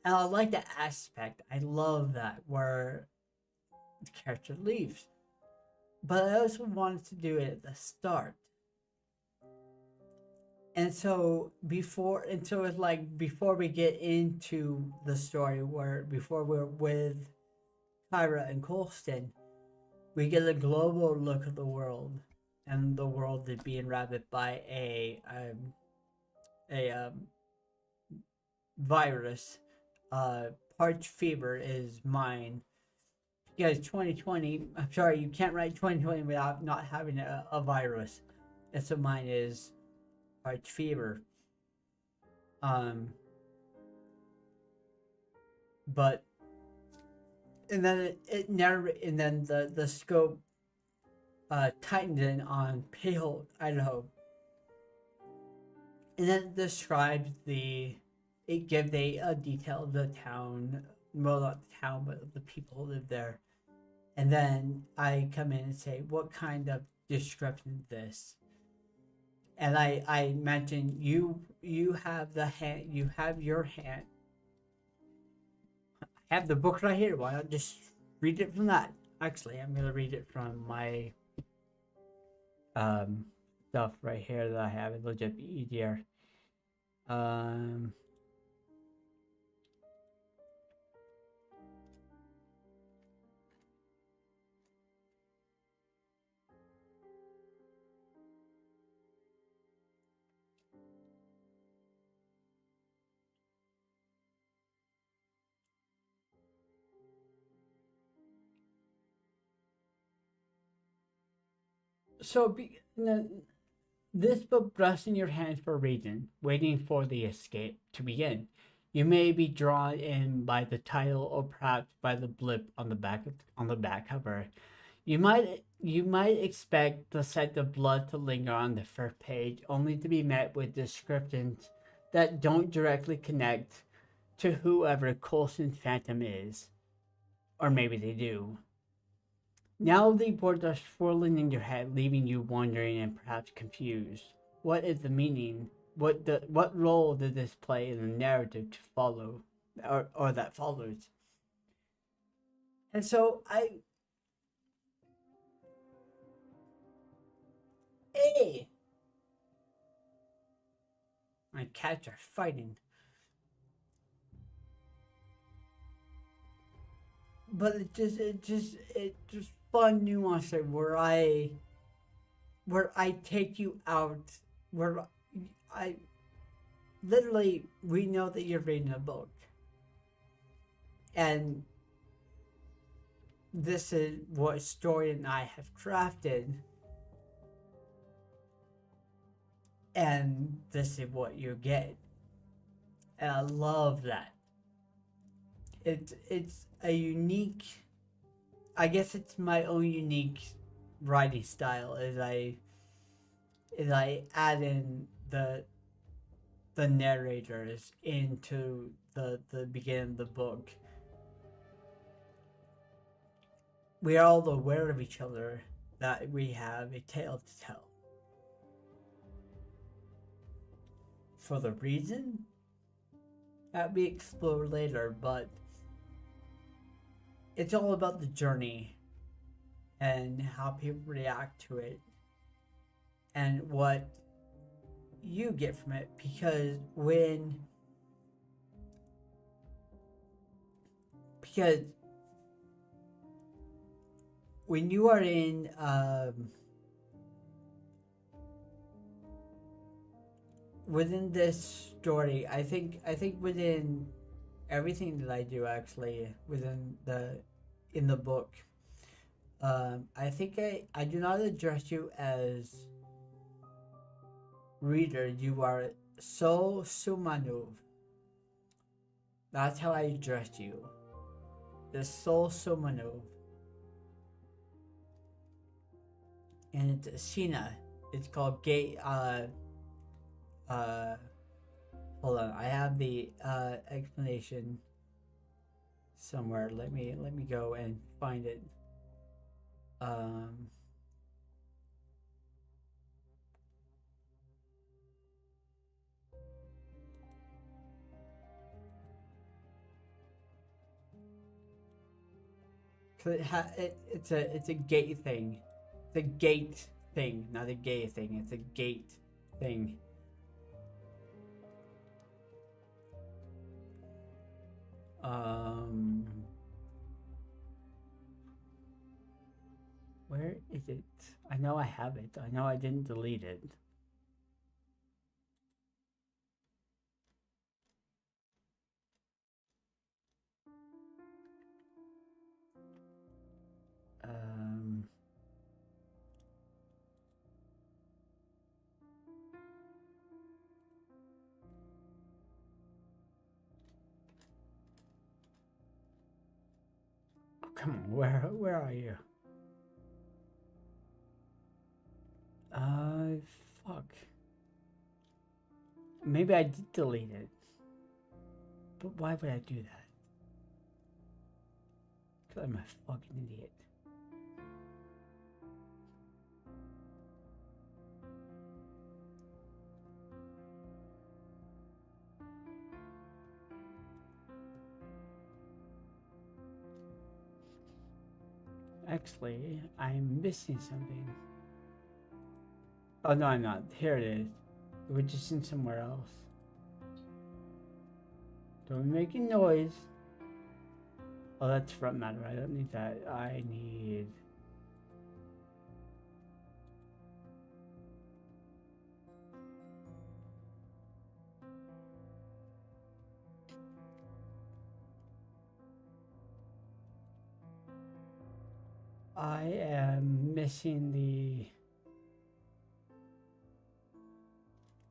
I like that aspect. I love that, where the character leaves. But I also wanted to do it at the start. And so it's like, before we get into the story, where before we're with Kyra and Colston, we get a global look at the world, and the world is being ravaged by a virus. Parch fever is mine, because 2020. I'm sorry, you can't write 2020 without not having a virus. And so mine is Parch fever. Um, but and then and then the scope tightened in on Pale, Idaho, and then it describes it gives a detail of the town, well, not the town, but the people who live there. And then I come in and say, what kind of description is this? And I mentioned, you have the hand, you have your hand. I have the book right here. Why not just read it from that? Actually, I'm gonna read it from my um stuff right here that I have. It'll just be easier. Um, so this book rests in your hands for a reason, waiting for the escape to begin. You may be drawn in by the title, or perhaps by the blip on the back cover. You might expect the scent of blood to linger on the first page, only to be met with descriptions that don't directly connect to whoever Coulson Phantom is. Or maybe they do. Now the words are swirling in your head, leaving you wondering and perhaps confused. What is the meaning? What role did this play in the narrative to follow, or that follows? And so hey, my cats are fighting. But it just fun nuance there, where I take you out, where I literally, we know that you're reading a book, and this is what story and I have crafted, and this is what you get, and I love that. It's a unique, I guess it's my own unique writing style, as I add in the narrators into the beginning of the book. We are all aware of each other, that we have a tale to tell. For the reason that we explore later, but it's all about the journey and how people react to it, and what you get from it. Because when you are in within this story, I think within everything that I do, actually, within the in the book, I think I do not address you as reader. You are so Sumanuv. That's how I address you. The Soul Sumanuv. And it's Sheena. It's called Gate uh Hold on, I have the explanation somewhere. Let me go and find it. Um, 'cause it's a gate thing. It's a gate thing, not a gay thing. It's a gate thing. Um, where is it? I know I have it. I know I didn't delete it. Um, oh, come on, where are you? Uh, fuck. Maybe I did delete it. But why would I do that? Because I'm a fucking idiot. Actually, I'm missing something. Oh, no, I'm not. Here it is. We're just in somewhere else. Don't be making noise. Oh, that's front matter. I don't need that. I need... I am missing the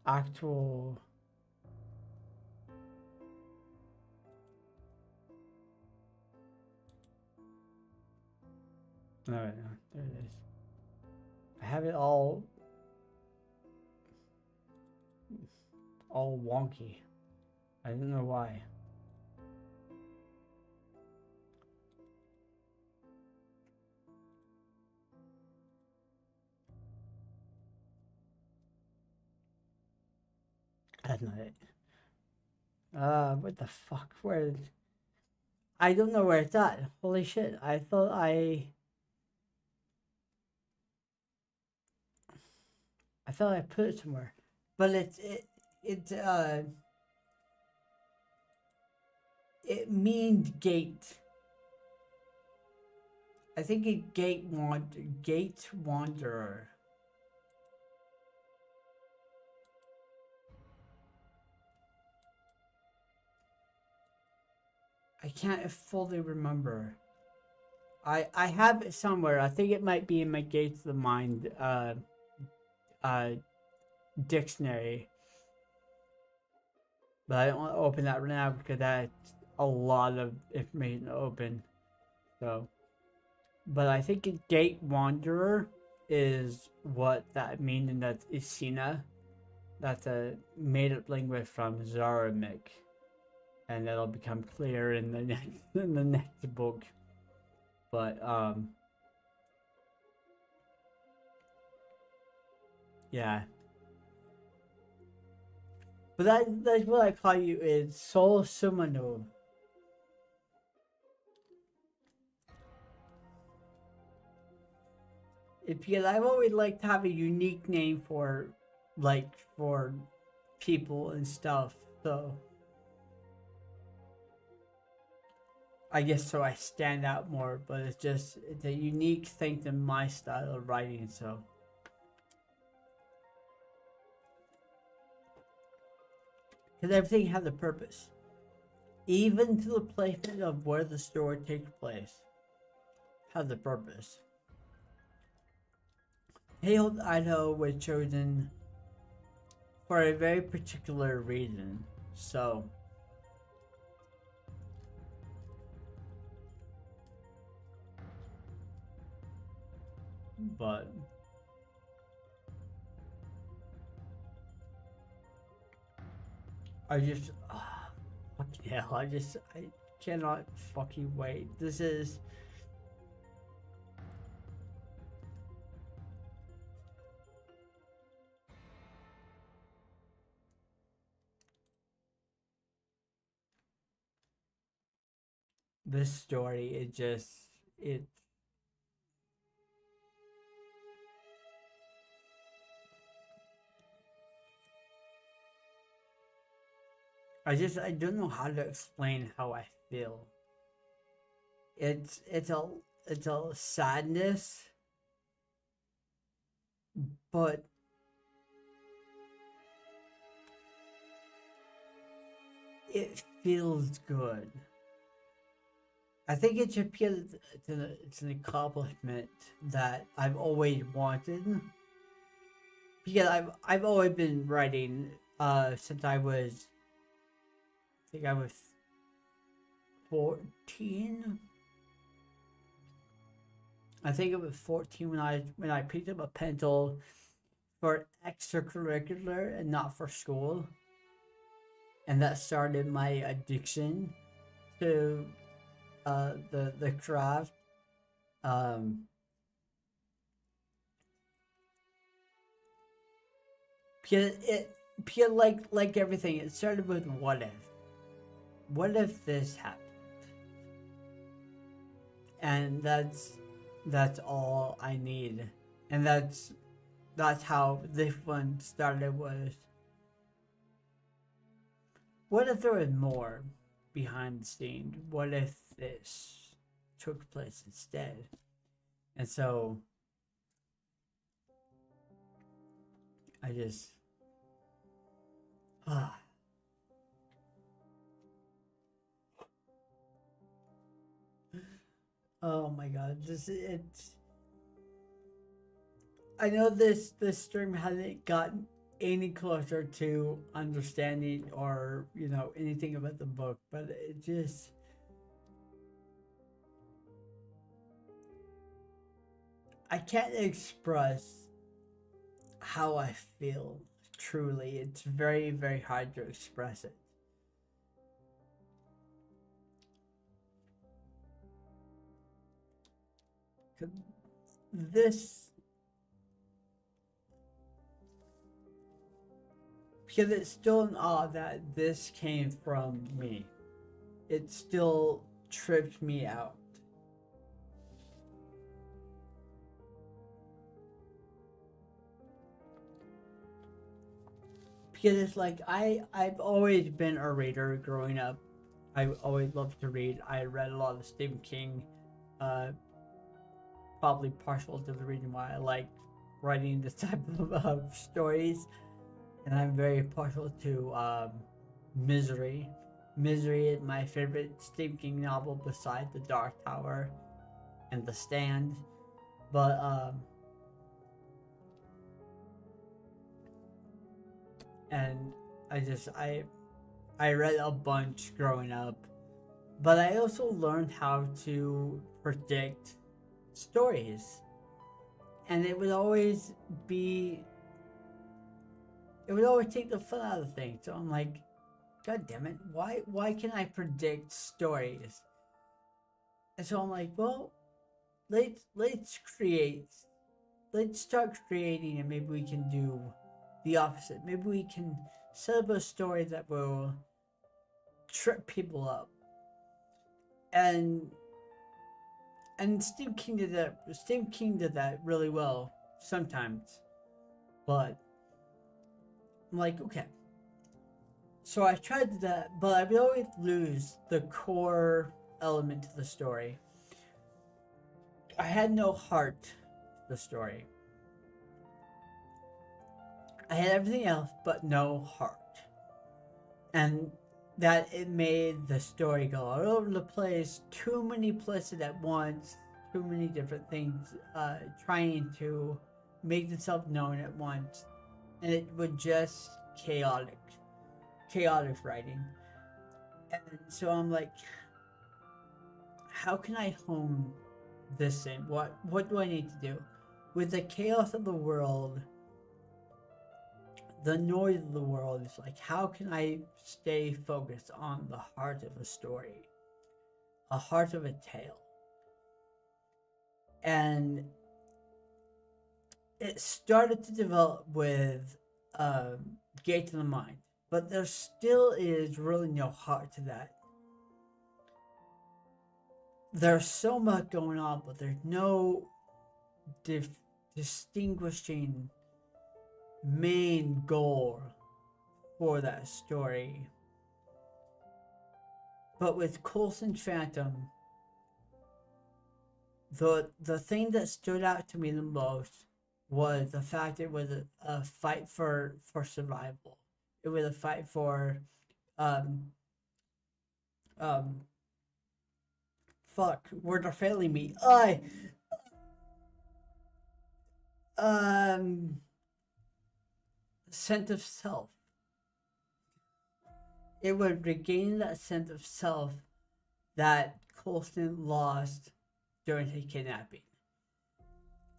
actual... No, no, there it is. I have it all wonky. I don't know why. That's not it. What the fuck? Where? I don't know where it's at. Holy shit! I thought I put it somewhere, but it means gate. I think it gate wanderer. I can't fully remember. I have it somewhere. I think it might be in my Gates of the Mind uh dictionary. But I don't want to open that right now because that's a lot of information to open. So, but I think a Gate Wanderer is what that means, and that's Isina. That's a made-up language from Zaramic, and that'll become clear in the next book. But yeah. But that's what I call you is Soul Summoner. Because I've always liked to have a unique name for for people and stuff. So I guess so I stand out more, but it's a unique thing to my style of writing, so because everything has a purpose. Even to the placement of where the story takes place has a purpose. Hayholt, Idaho was chosen for a very particular reason. So, but I just, fucking hell, I cannot fucking wait. This story, it, I don't know how to explain how I feel. It's it's a sadness, but it feels good. I think it should feel it's an accomplishment that I've always wanted, because I've always been writing since I think I was 14. I think it was 14 when I picked up a pencil for extracurricular and not for school, and that started my addiction to the craft. Um, because like everything, it started with what if? What if this happened? And that's all I need. And that's how this one started. Was what if there was more behind the scenes? What if this took place instead? And so I just ah. Oh my god, this it's I know this stream hasn't gotten any closer to understanding or anything about the book, but it just I can't express how I feel truly. It's very, very hard to express it. 'Cause this because it's still an awe that this came from me. It still tripped me out. Because it's like I've always been a reader growing up. I always loved to read. I read a lot of Stephen King. Uh, Probably partial to the reason why I like writing this type of stories. And I'm very partial to Misery. Misery is my favorite Stephen King novel beside The Dark Tower and The Stand. But and I read a bunch growing up, but I also learned how to predict stories, and be it would always take the fun out of things. So I'm like, God damn it, why can I predict stories? And so I'm like, well, let's create, let's start creating, and maybe we can do the opposite. Maybe we can set up a story that will trip people up. And Stephen King did that. Stephen King did that really well sometimes, but I'm like, okay. So I tried that, but I would always lose the core element to the story. I had no heart to the story. I had everything else, but no heart. And that it made the story go all over the place, too many places at once, too many different things trying to make themselves known at once. And it was just chaotic writing. And so I'm like, how can I hone this in? What do I need to do? With the chaos of the world, the noise of the world is like, how can I stay focused on the heart of a story, a heart of a tale? And it started to develop with Gate to the Mind, but there still is really no heart to that. There's so much going on, but there's no distinguishing main goal for that story. But with Coulson Phantom, the thing that stood out to me the most was the fact it was a fight for survival. It was a fight for fuck, words are failing me. Sense of self. It would regain that sense of self that Coulson lost during his kidnapping.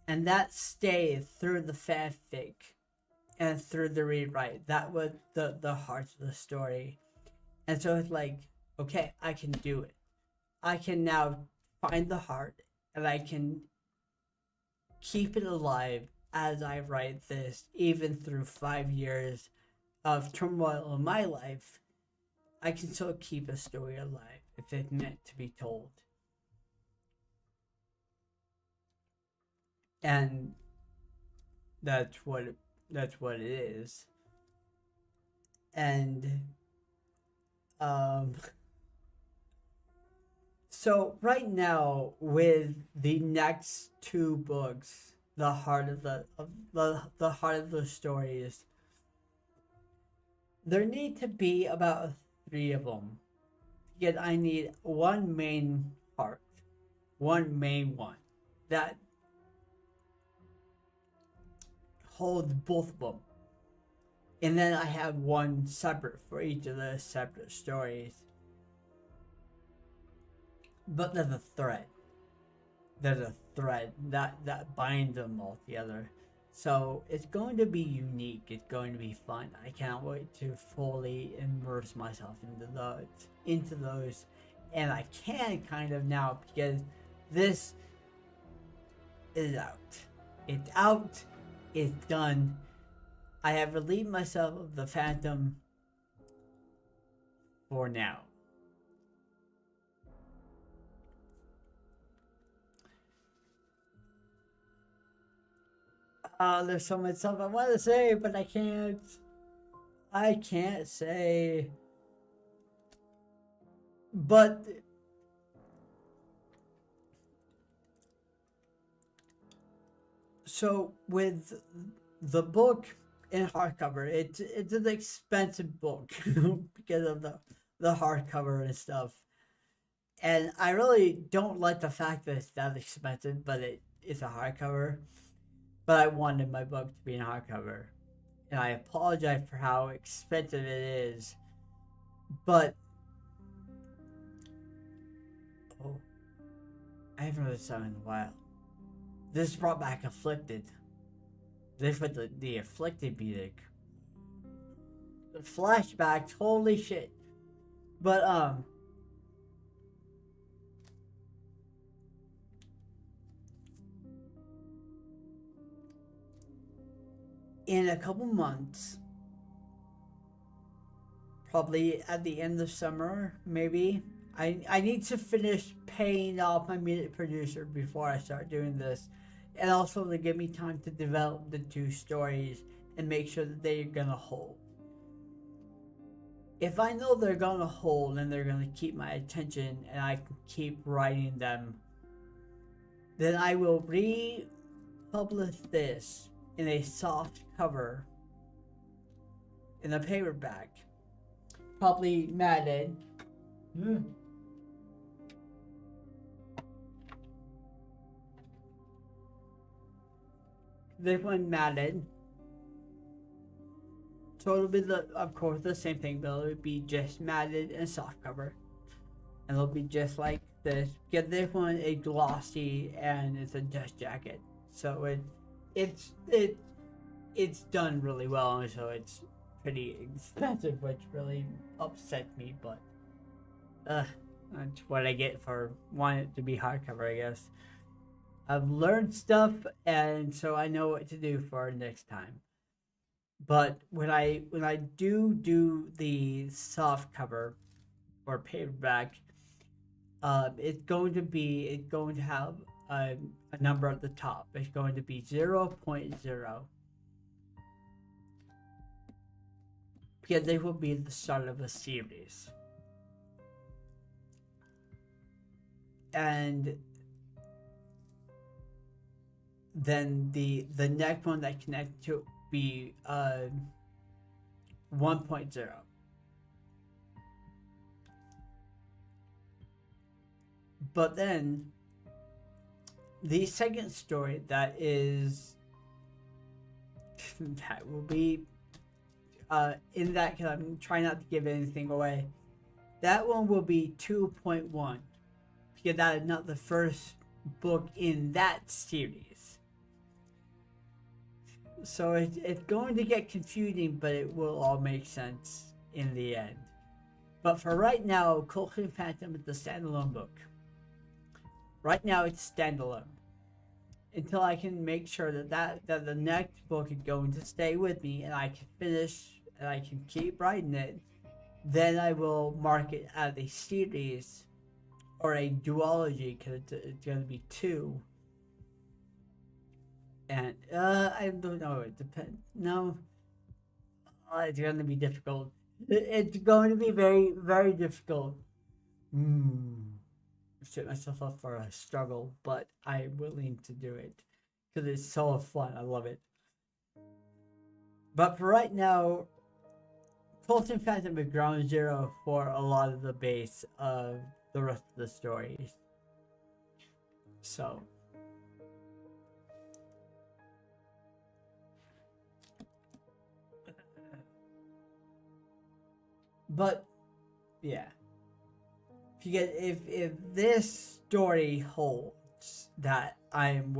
And that stayed through the fanfic and through the rewrite. That was the heart of the story. And so it's like, okay, I can do it. I can now find the heart and I can keep it alive as I write this, even through 5 years of turmoil in my life. I can still keep a story alive if it's meant to be told. And that's what it is. And so right now with the next 2 books, the heart of the heart of the stories, there need to be about 3 of them. Yet I need one main heart, one main one that holds both of them. And then I have one separate for each of the separate stories. But there's a thread. There's a thread that binds them all together. So it's going to be unique. It's going to be fun. I can't wait to fully immerse myself into those. And I can kind of now, because this is out. It's out. It's done. I have relieved myself of the Phantom for now. There's so much stuff I want to say, but I can't. I can't say. But so with the book in hardcover, it's an expensive book because of the hardcover and stuff. And I really don't like the fact that it's that expensive, but it's a hardcover. But I wanted my book to be in hardcover. And I apologize for how expensive it is. But oh, I haven't read this in a while. This brought back Afflicted. This was the Afflicted music. The flashbacks, holy shit. But in a couple months, probably at the end of summer, maybe, I need to finish paying off my music producer before I start doing this, and also to give me time to develop the 2 stories and make sure that they're gonna hold. If I know they're gonna hold and they're gonna keep my attention and I can keep writing them, then I will republish this in a soft cover in a paperback, probably matted. This one matted, so it'll be of course the same thing, but it'll be just matted and soft cover, and it'll be just like this. Get this one a glossy and it's a dust jacket, so it's it's done really well, and so it's pretty expensive, which really upset me. But that's what I get for wanting it to be hardcover, I guess. I've learned stuff, and so I know what to do for next time. But when I do the soft cover or paperback, it's going to have a number at the top. It's going to be 0.0 because they will be the start of a series. And then the next one that connects to be 1.0. But then the second story that is that will be in that, because I'm trying not to give anything away, that one will be 2.1 because that is not the first book in that series. So it's going to get confusing, but it will all make sense in the end. But for right now, Coulson Phantom is the standalone book. Right now, it's standalone. Until I can make sure that the next book is going to stay with me and I can finish and I can keep writing it, then I will mark it as a series or a duology, because it's going to be two. And I don't know. It depends. No, it's going to be difficult. It's going to be very, very difficult. Set myself up for a struggle, but I'm willing to do it because it's so fun. I love it. But for right now, Coulson Phantom is ground zero for a lot of the base of the rest of the stories. So. But yeah, because if this story holds that I'm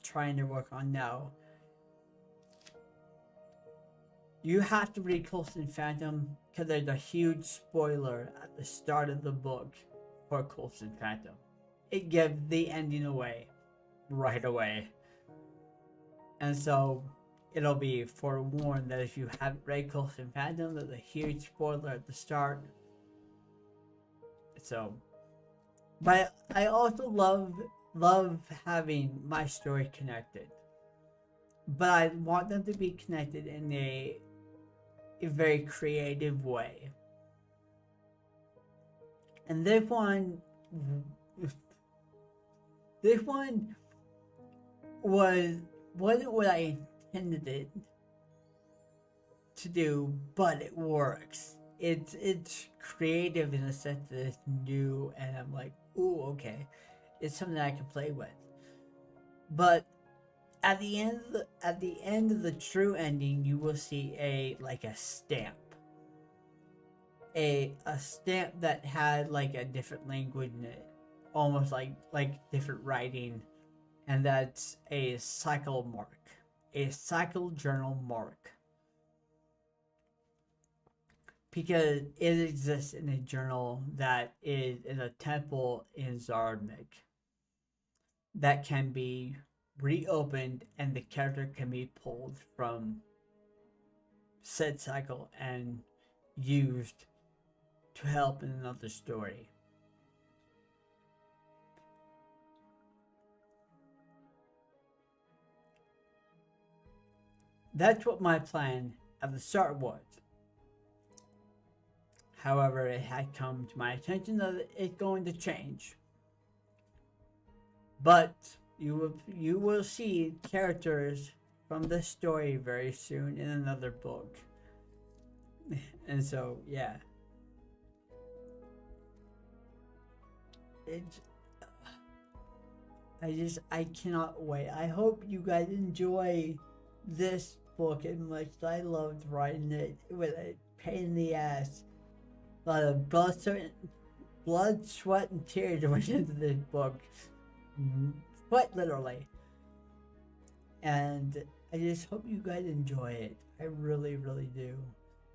trying to work on now, you have to read Coulson Phantom because there's a huge spoiler at the start of the book for Coulson Phantom. It gives the ending away right away, and so it'll be forewarned that if you haven't read Coulson Phantom, there's a huge spoiler at the start. So, but I also love having my story connected. But I want them to be connected in a very creative way. And this one wasn't what I intended it to do, but it works. It's creative in the sense that it's new, and I'm like, ooh, okay, it's something I can play with. But at the end of the true ending, you will see a stamp, a stamp that had like a different language in it, almost like different writing, and that's a cycle mark, a cycle journal mark. Because it exists in a journal that is in a temple in Zardnik that can be reopened, and the character can be pulled from said cycle and used to help in another story. That's what my plan at the start was. However, it had come to my attention that it's going to change. But you will see characters from this story very soon in another book. And so, yeah. I cannot wait. I hope you guys enjoy this book as much as I loved writing it with a pain in the ass. A lot of blood, sweat, and tears went into this book. Quite literally. And I just hope you guys enjoy it. I really, really do.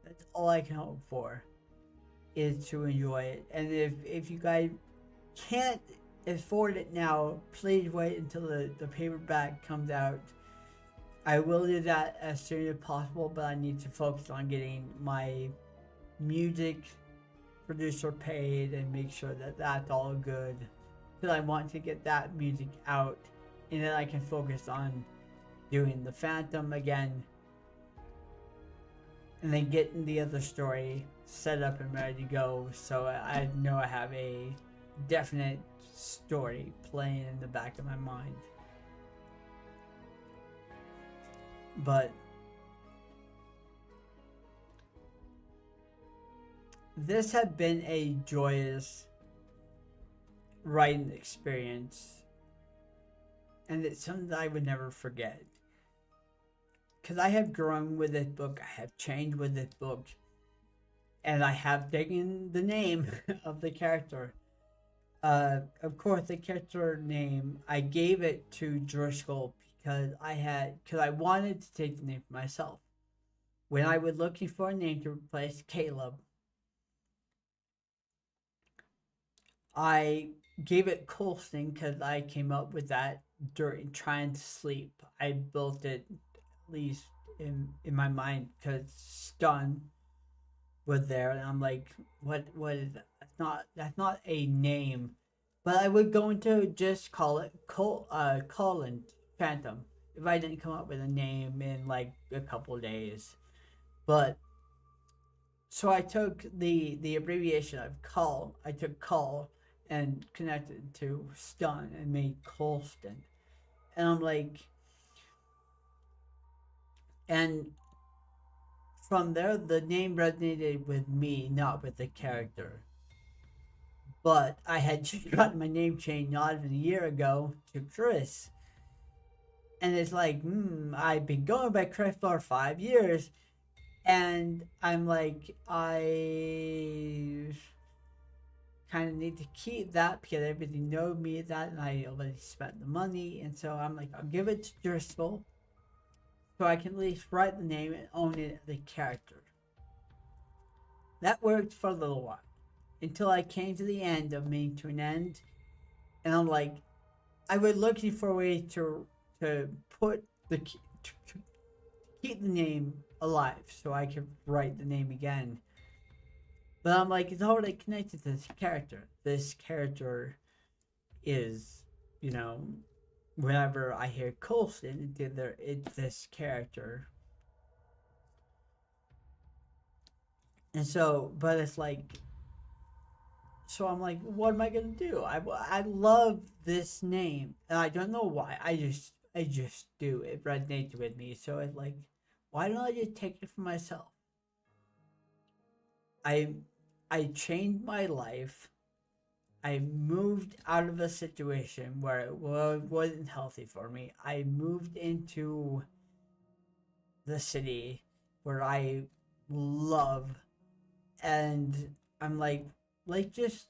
That's all I can hope for, is to enjoy it. And if you guys can't afford it now, please wait until the paperback comes out. I will do that as soon as possible, but I need to focus on getting my music producer paid and make sure that that's all good. Because I want to get that music out, and then I can focus on doing the Phantom again, and then getting the other story set up and ready to go, so I know I have a definite story playing in the back of my mind. But this has been a joyous writing experience, and it's something that I would never forget. Because I have grown with this book, I have changed with this book, and I have taken the name of the character. Of course, the character name, I gave it to Driscoll because I wanted to take the name for myself. When I was looking for a name to replace Caleb, I gave it Colston because I came up with that during trying to sleep. I built it at least in my mind because Stun was there, and I'm like, what is that? That's not a name. But I would go into just call it Colin Phantom if I didn't come up with a name in like a couple days. But so I took the abbreviation of call. I took call and connected to stun and made Colston. And I'm like, and from there the name resonated with me, not with the character. But I had just gotten my name changed not even a year ago to Chris. And it's like, I've been going by Chris for 5 years. And I'm like, I kind of need to keep that because everybody knows me that, and I already spent the money. And so I'm like, I'll give it to Driscoll so I can at least write the name and own it as a character. That worked for a little while until I came to the end of Meaning to an End, and I'm like, I was looking for a way to put to keep the name alive so I could write the name again. But I'm like, it's already connected to this character. This character is, whenever I hear Colston, it's this character. And so, but it's like, so I'm like, what am I gonna do? I love this name, and I don't know why. I just do. It resonates with me. So it's like, why don't I just take it for myself? I changed my life. I moved out of a situation where it wasn't healthy for me. I moved into the city where I love, and I'm like just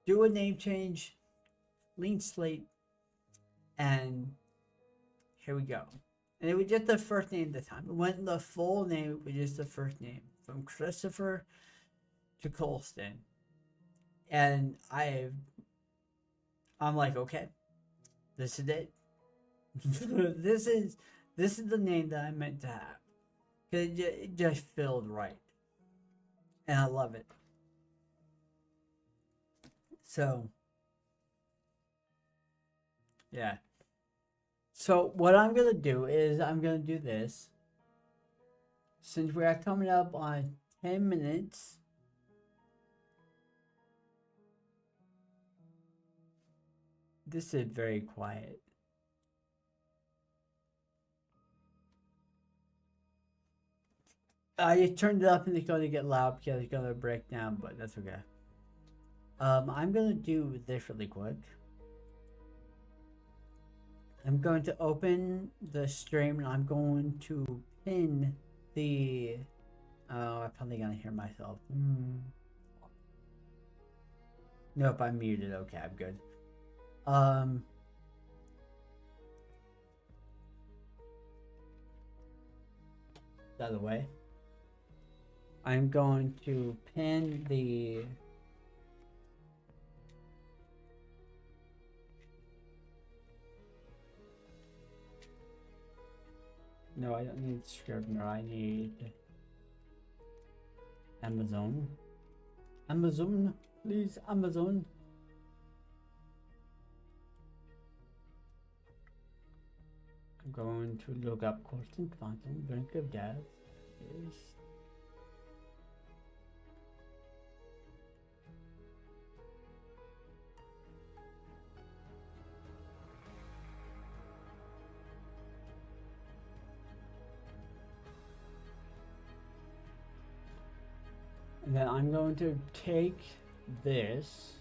do a name change, clean slate, and here we go. And it was just the first name at the time. It wasn't the full name, it was just the first name. From Christopher to Colston. And I'm like, okay, this is it. this is the name that I meant to have. Cause it just felt right. And I love it. So yeah. So what I'm gonna do is I'm gonna do this. Since we are coming up on 10 minutes, this is very quiet. I just turned it up and it's going to get loud because it's going to break down, but that's okay. I'm going to do this really quick. I'm going to open the stream and I'm going to pin the... Oh, I'm probably going to hear myself. Nope, I'm muted. Okay, I'm good. By the way, I'm going to pin the no, I don't need Scrivener, I need Amazon. Amazon, please, Amazon. I'm going to look up Constant Quantum Brink of Death. Is and then I'm going to take this.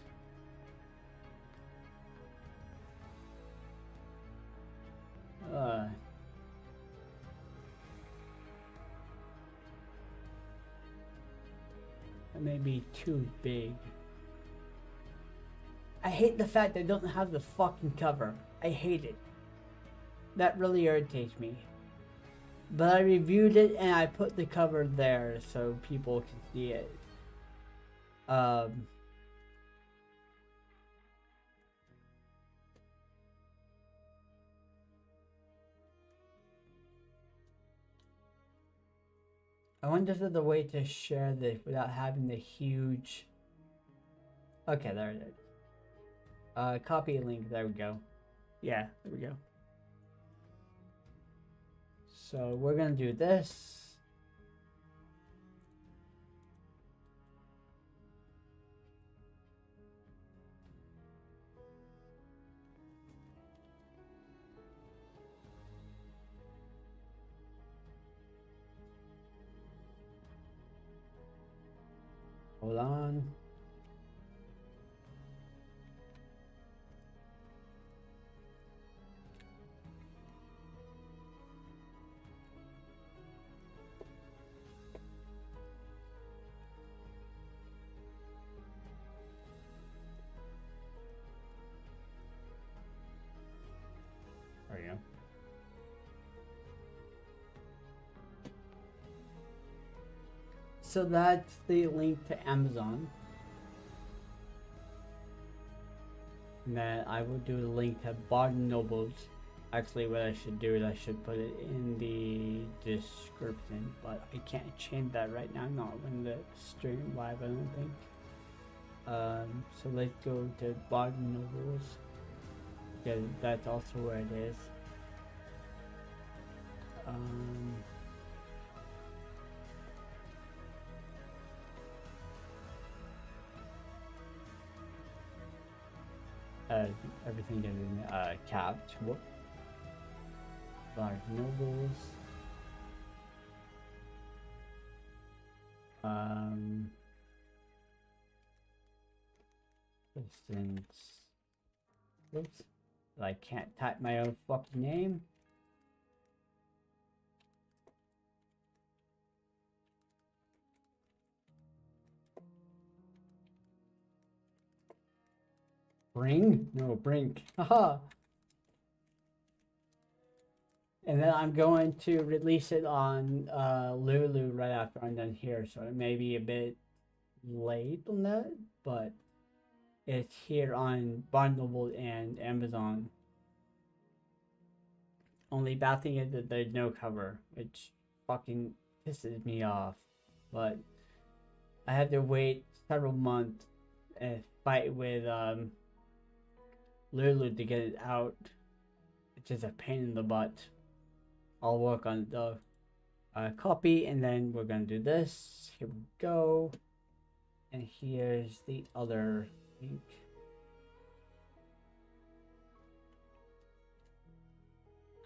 It may be too big. I hate the fact they don't have the fucking cover. I hate it. That really irritates me. But I reviewed it and I put the cover there so people can see it. I wonder if there's a way to share this without having the huge... Okay, there it is. Copy link, there we go. Yeah, there we go. So we're gonna do this. Hold on. There you go. So that's the link to Amazon. And then I will do the link to Barnes & Nobles. Actually, what I should do is I should put it in the description, but I can't change that right now, not when the stream live, I don't think. So let's go to Barnes & Nobles. Yeah, that's also where it is. Everything is in capped. Whoop. Barnes & Nobles. Distance. Oops. I can't type my own fucking name. Bring? No, Brink. Haha. And then I'm going to release it on Lulu right after I'm done here, so it may be a bit late on that, but it's here on Barnes & Noble and Amazon. Only bad thing is that there's no cover, which fucking pisses me off. But I had to wait several months and fight with Lulu to get it out, which is a pain in the butt. I'll work on the copy, and then we're gonna do this. Here we go, and here's the other link.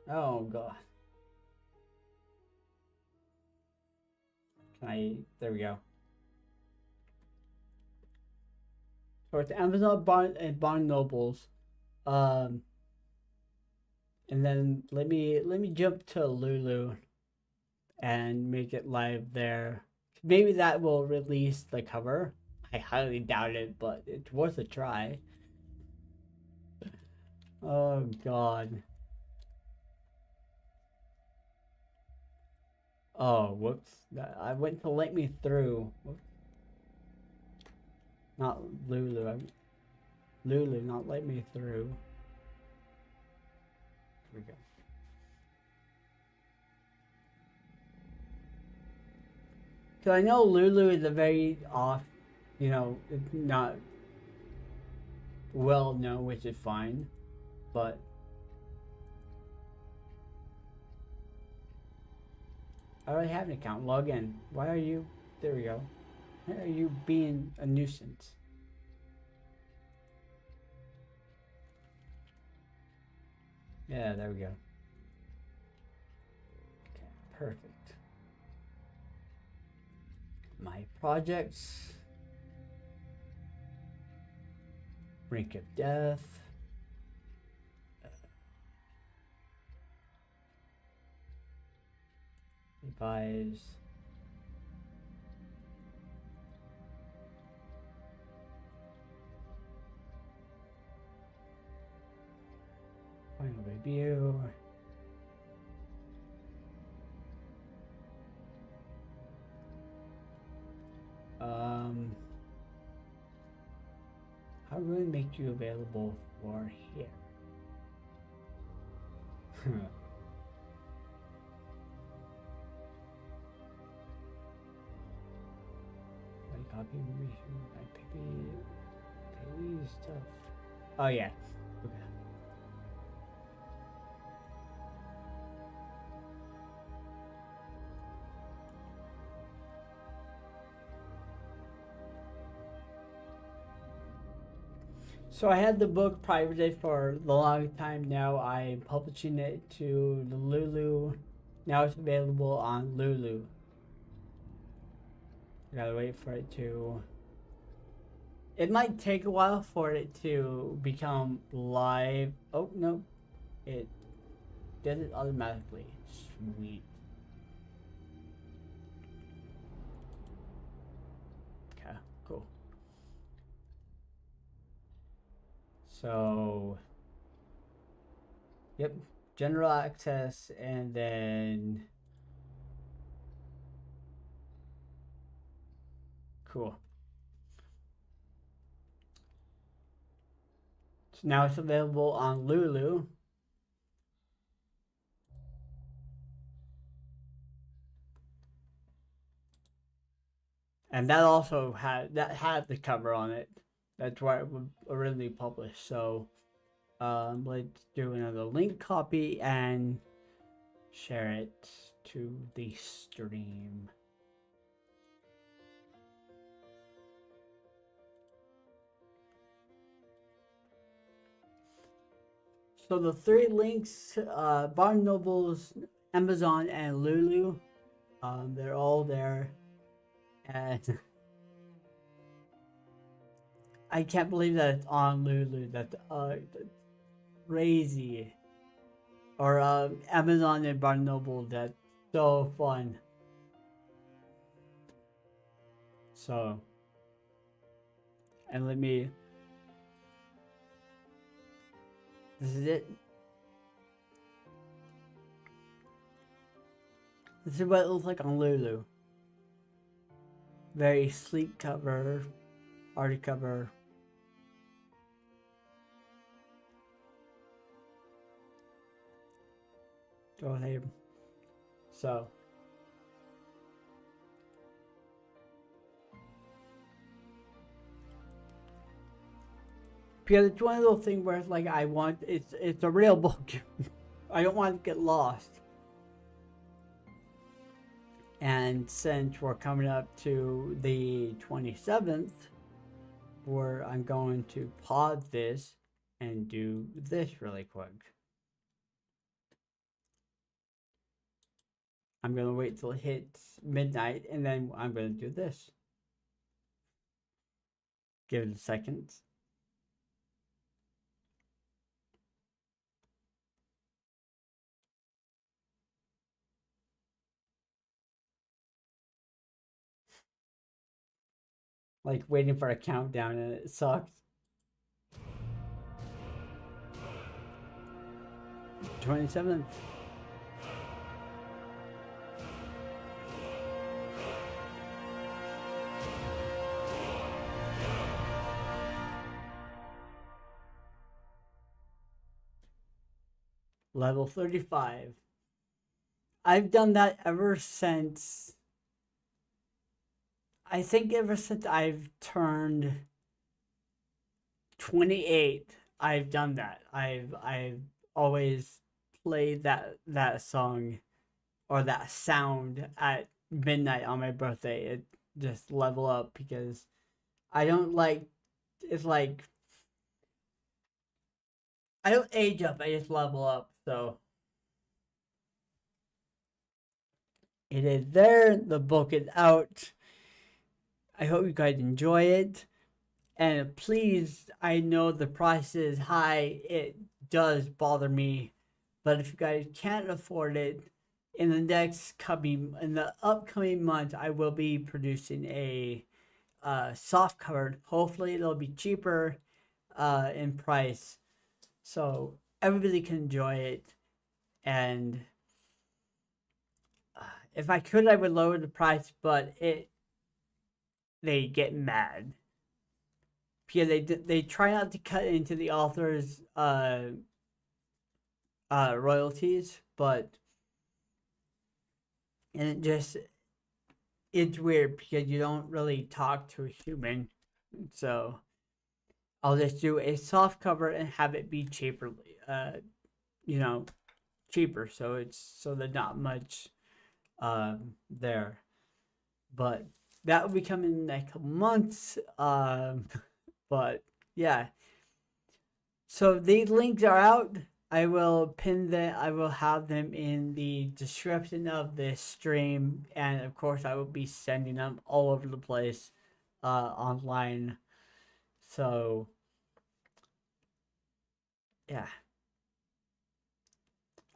Oh god. There we go. So it's Amazon, and Barnes & Nobles. And then let me jump to Lulu and make it live there. Maybe that will release the cover. I highly doubt it, but it's worth a try. Oh god. Oh, whoops. I went to let me through. Whoops. Not Lulu. Lulu, not let me through. Here we go. So I know Lulu is a very off, not well known, which is fine, but I already have an account. Log in. Why are you? There we go. Why are you being a nuisance? Yeah, there we go. Okay, perfect. My projects. Brink of Death. Revise. Final review. How do we make you available for here? I copy information. I pay stuff. Oh yeah. Okay. So I had the book privately for a long time now. I'm publishing it to the Lulu. Now it's available on Lulu. I gotta wait for it to. It might take a while for it to become live. Oh no, it did it automatically. Sweet. Okay, cool. So, yep, general access, and then cool. So now it's available on Lulu. And that also had the cover on it. That's why it was originally published. So let's do another link copy and share it to the stream. So the three links, Barnes Nobles, Amazon, and Lulu, they're all there. And I can't believe that it's on Lulu. That's crazy. Or Amazon and Barnes Noble. That's so fun. So, and let me. This is it. This is what it looks like on Lulu. Very sleek cover, arty cover. Go ahead. So. Because it's one of those things where it's like it's a real book. I don't want to get lost. And since we're coming up to the 27th, where I'm going to pause this and do this really quick. I'm going to wait till it hits midnight and then I'm going to do this. Give it a second. Like waiting for a countdown and it sucks. 27th. level 35. I've done that ever since, I think ever since I've turned 28. I've done that. I've always played that song or that sound at midnight on my birthday. It just level up because I don't like, it's like I don't age up, I just level up. So it is there. The book is out. I hope you guys enjoy it. And please, I know the price is high. It does bother me. But if you guys can't afford it, in the upcoming month, I will be producing a soft cover. Hopefully, it'll be cheaper in price, so everybody can enjoy it. And if I could, I would lower the price, but they get mad because they try not to cut into the author's royalties, but and it just it's weird because you don't really talk to a human, so I'll just do a soft cover and have it be cheaper, you know, cheaper. So there's not much there, but that will be coming in the next couple months. But yeah, so these links are out. I will pin them. I will have them in the description of this stream, and of course, I will be sending them all over the place, online. So yeah,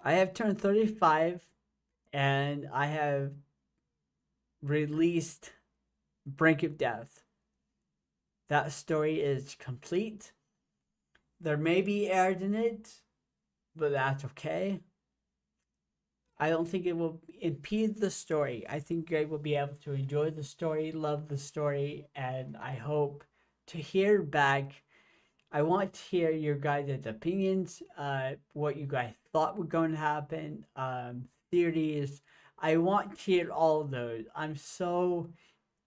I have turned 35, and I have released Brink of Death. That story is complete. There may be errors in it, but that's okay. I don't think it will impede the story. I think you will be able to enjoy the story, love the story, and I hope to hear back. I want to hear your guys' opinions, what you guys thought was going to happen, theories. I want to hear all of those. I'm so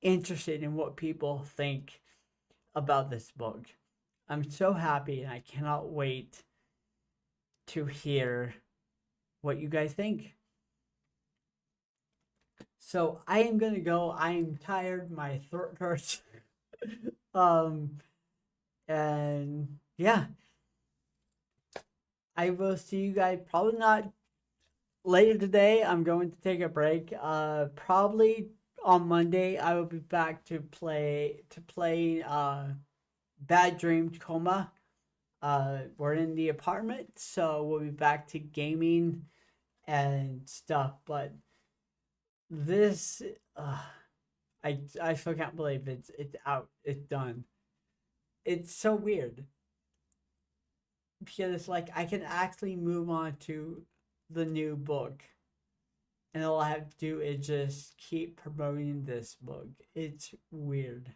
interested in what people think about this book. I'm so happy and I cannot wait to hear what you guys think. So I am gonna go. I'm tired. My throat hurts. um, and yeah, I will see you guys probably not later today. I'm going to take a break. Probably on Monday I will be back to play Bad Dream Tacoma. We're in the apartment, so we'll be back to gaming and stuff. But this, I still can't believe it's out. It's done. It's so weird because it's like I can actually move on to the new book, and all I have to do is just keep promoting this book. It's weird.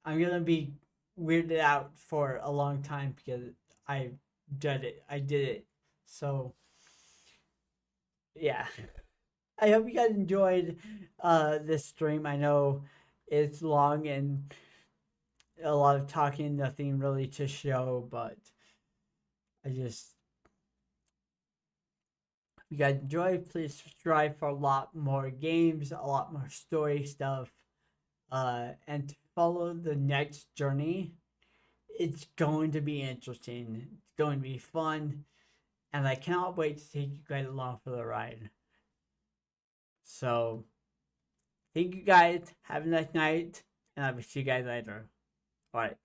I'm gonna be weirded out for a long time because I did it. I did it. So yeah. I hope you guys enjoyed this stream. I know it's long and a lot of talking, nothing really to show, but I just if you guys enjoy, please subscribe for a lot more games, a lot more story stuff, and to follow the next journey. It's going to be interesting. It's going to be fun, and I cannot wait to take you guys along for the ride. So, thank you guys. Have a nice night, and I will see you guys later. All right.